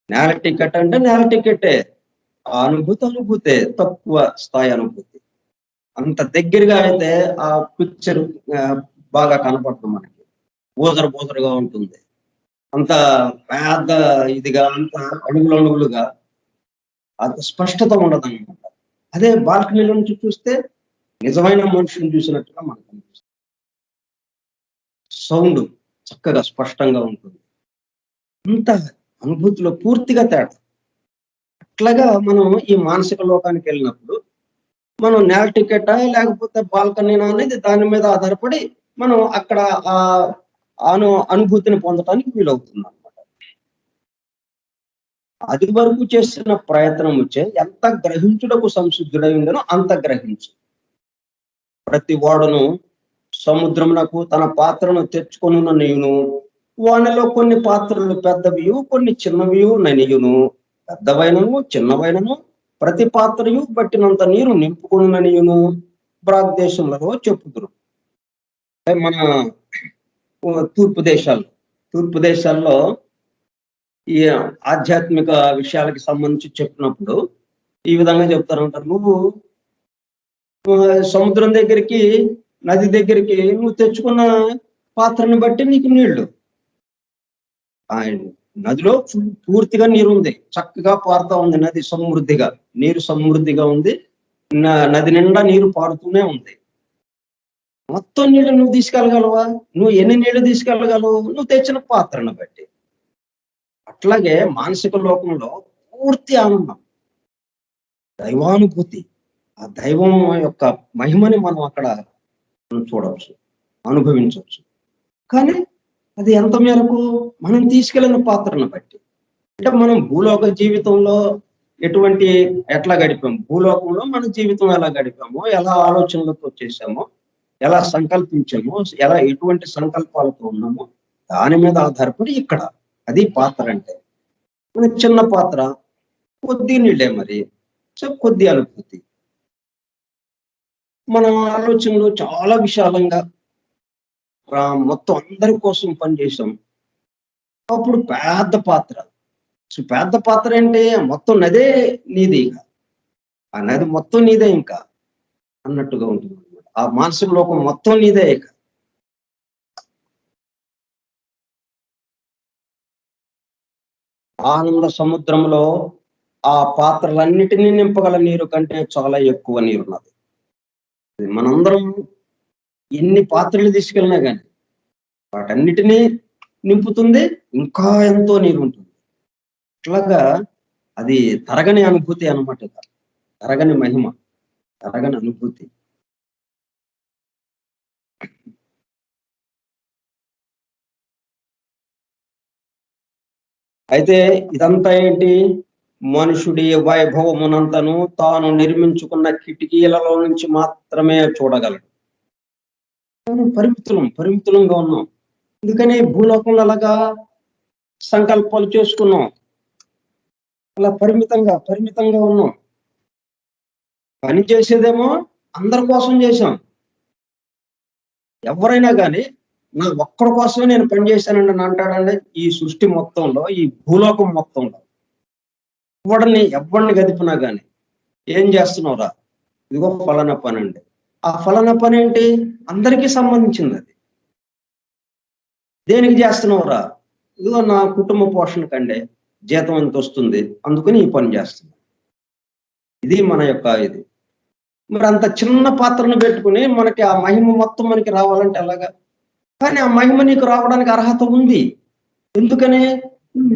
నేల టికెట్ అంటే నేల టికెటే, ఆ అనుభూతే, తక్కువ స్థాయి అనుభూతి. అంత దగ్గరగా అయితే ఆ పిక్చర్ బాగా కనపడుతుంది మనకి, బోజరుగా ఉంటుంది. అంత పెద్ద ఇదిగా, అంత అణువులుగా అంత స్పష్టత ఉండదు అనమాట. అదే బాల్కనీలో నుంచి చూస్తే నిజమైన మనుషుని చూసినట్టుగా మనకు అనిపిస్తుంది. సౌండ్ చక్కగా స్పష్టంగా ఉంటుంది. అంత అనుభూతిలో పూర్తిగా తేడా. అట్లాగా మనం ఈ మానసిక లోకానికి వెళ్ళినప్పుడు మనం నేల టికెటా లేకపోతే బాల్కనీనా అనేది దాని మీద ఆధారపడి మనం అక్కడ ఆ అనుభూతిని పొందటానికి వీలవుతుంది అనమాట. అది వరకు చేసిన ప్రయత్నం వచ్చే ఎంత గ్రహించుటకు సంసిద్ధుడై ఉండనో అంత గ్రహించు. ప్రతి వాడును సముద్రమునకు తన పాత్రను తెచ్చుకొనున్న నీవును, వానిలో కొన్ని పాత్రలు పెద్దవియు కొన్ని చిన్నవియు ననియును, పెద్దవైనను చిన్నవైనను ప్రతి పాత్రయు బట్టినంత నీరు నింపుకొనుననియును భారతదేశంలో చెప్పుదురు. మన తూర్పు దేశాల్లో ఈ ఆధ్యాత్మిక విషయాలకి సంబంధించి చెప్పినప్పుడు ఈ విధంగా చెప్తారంటారు. నువ్వు సముద్రం దగ్గరికి, నది దగ్గరికి నువ్వు తెచ్చుకున్న పాత్రని బట్టి నీకు నీళ్లు. నదిలో పూర్తిగా నీరు ఉంది, చక్కగా పారుతా ఉంది, నది సమృద్ధిగా, నీరు సమృద్ధిగా ఉంది, నది నిండా నీరు పారుతూనే ఉంది. మొత్తం నీళ్లు నువ్వు తీసుకెళ్ళగలవా? నువ్వు ఎన్ని నీళ్లు తీసుకెళ్ళగలవు? నువ్వు తెచ్చిన పాత్రను బట్టి. అట్లాగే మానసిక లోకంలో పూర్తి ఆనందం, దైవానుభూతి, ఆ దైవం యొక్క మహిమని మనం అక్కడ చూడవచ్చు, అనుభవించవచ్చు. కానీ అది ఎంత మేరకు? మనం తీసుకెళ్ళిన పాత్రను బట్టి. అంటే మనం భూలోక జీవితంలో ఎట్లా గడిపాము, భూలోకంలో మన జీవితం ఎలా గడిపామో, ఎలా ఆలోచనలతో చేశామో, ఎలా సంకల్పించామో, ఎటువంటి సంకల్పాలతో ఉన్నామో దాని మీద ఆధారపడి ఇక్కడ అది పాత్ర. అంటే మన చిన్న పాత్ర, కొద్ది నీళ్ళే, మరి కొద్ది అనుభూతి. మన ఆలోచనలు చాలా విశాలంగా మొత్తం అందరి కోసం పనిచేసాం. అప్పుడు పెద్ద పాత్ర. పెద్ద పాత్ర అంటే మొత్తం నదే నీది, ఆ నది మొత్తం నీదే ఇంకా అన్నట్టుగా ఉంటుంది అనమాట. ఆ మానసిక లోకం మొత్తం నీదే ఇక. ఆనంద సముద్రంలో ఆ పాత్రలన్నిటినీ నింపగల నీరు కంటే చాలా ఎక్కువ నీరున్నది. మనందరం ఎన్ని పాత్రలు తీసుకెళ్ళినా కానీ వాటన్నిటినీ నింపుతుంది, ఇంకా ఎంతో నీరు ఉంటుంది. అట్లాగా అది తరగని అనుభూతి అనమాట. తరగని మహిమ, తరగని అనుభూతి. అయితే ఇదంతా ఏంటి? మనుషుడి వైభవమునంతను తాను నిర్మించుకున్న కిటికీలలో నుంచి మాత్రమే చూడగలడు. పరిమితులంగా ఉన్నాం. అందుకని భూలోకంలో అలాగా సంకల్పాలు చేసుకున్నాం, అలా పరిమితంగా ఉన్నాం. పని చేసేదేమో అందరి కోసం చేశాం. ఎవరైనా కానీ నా ఒక్కడి కోసమే నేను పని చేశానండి అని అంటాడండి. ఈ సృష్టి మొత్తంలో, ఈ భూలోకం మొత్తంలో ఎవరిని గదిపినా కానీ ఏం చేస్తున్నావురా? ఇదిగో ఫలానా పని అండి. ఆ ఫలానా పని ఏంటి? అందరికీ సంబంధించింది. అది దేనికి చేస్తున్నావురా? ఇదిగో నా కుటుంబ పోషణ కంటే జీతం ఎంత వస్తుంది, అందుకని ఈ పని చేస్తున్నా. ఇది మన యొక్క ఇది. మరి అంత చిన్న పాత్రను పెట్టుకుని మనకి ఆ మహిమ మొత్తం మనకి రావాలంటే ఎలాగా? కానీ ఆ మహిమ నీకు రావడానికి అర్హత ఉంది. ఎందుకని?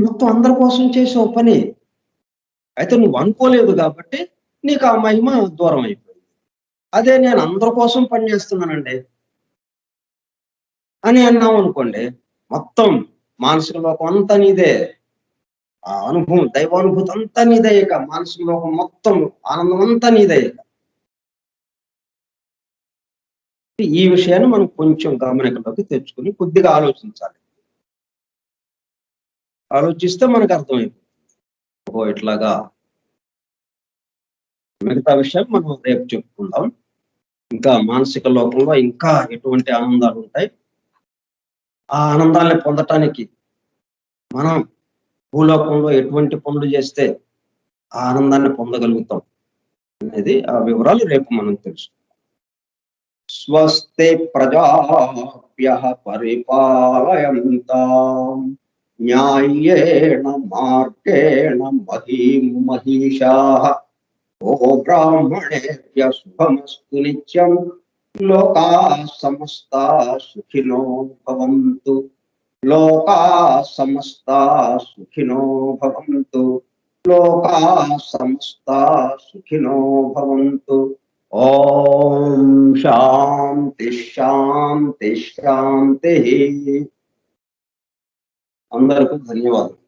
మొత్తం అందరి కోసం చేసావు పని. అయితే నువ్వు అనుకోలేదు కాబట్టి నీకు ఆ మహిమ దూరం అయిపోయింది. అదే నేను అందరి కోసం పని చేస్తున్నానండి అని అన్నాం అనుకోండి, మొత్తం మానసిక లోకం అంతా నీదే, ఆ అనుభవం, దైవానుభూతి అంతా నీదే, ఇక మానసిక లోకం మొత్తం ఆనందం అంతా నీదే. ఇక ఈ విషయాన్ని మనం కొంచెం గమనికలోకి తెచ్చుకుని కొద్దిగా ఆలోచించాలి. ఆలోచిస్తే మనకు అర్థమైపోతుంది, ఓ ఇట్లాగా. మిగతా విషయాలు మనం రేపు చెప్పుకుందాం. ఇంకా మానసిక లోకంలో ఇంకా ఎటువంటి ఆనందాలు ఉంటాయి, ఆ ఆనందాన్ని పొందటానికి మనం భూలోకంలో ఎటువంటి పనులు చేస్తే ఆ ఆనందాన్ని పొందగలుగుతాం అనేది ఆ వివరాలు రేపు మనం తెలుసుకుందాం. స్వస్తి ప్రజాభ్యః పరిపాలయంతాం న్యాయేన మార్గేణ మహీం మహిషాః ఓ బ్రాహ్మణేభ్యః శుభమస్తు నిత్యం లోకాః సమస్తాః సుఖినో భవంతు లోకాః సమస్తాః సుఖినో భవంతు లోకాః సమస్తాః సుఖినో భవంతు. ఓం శాంతి శాంతి శాంతి. అందరికీ ధన్యవాదాలు.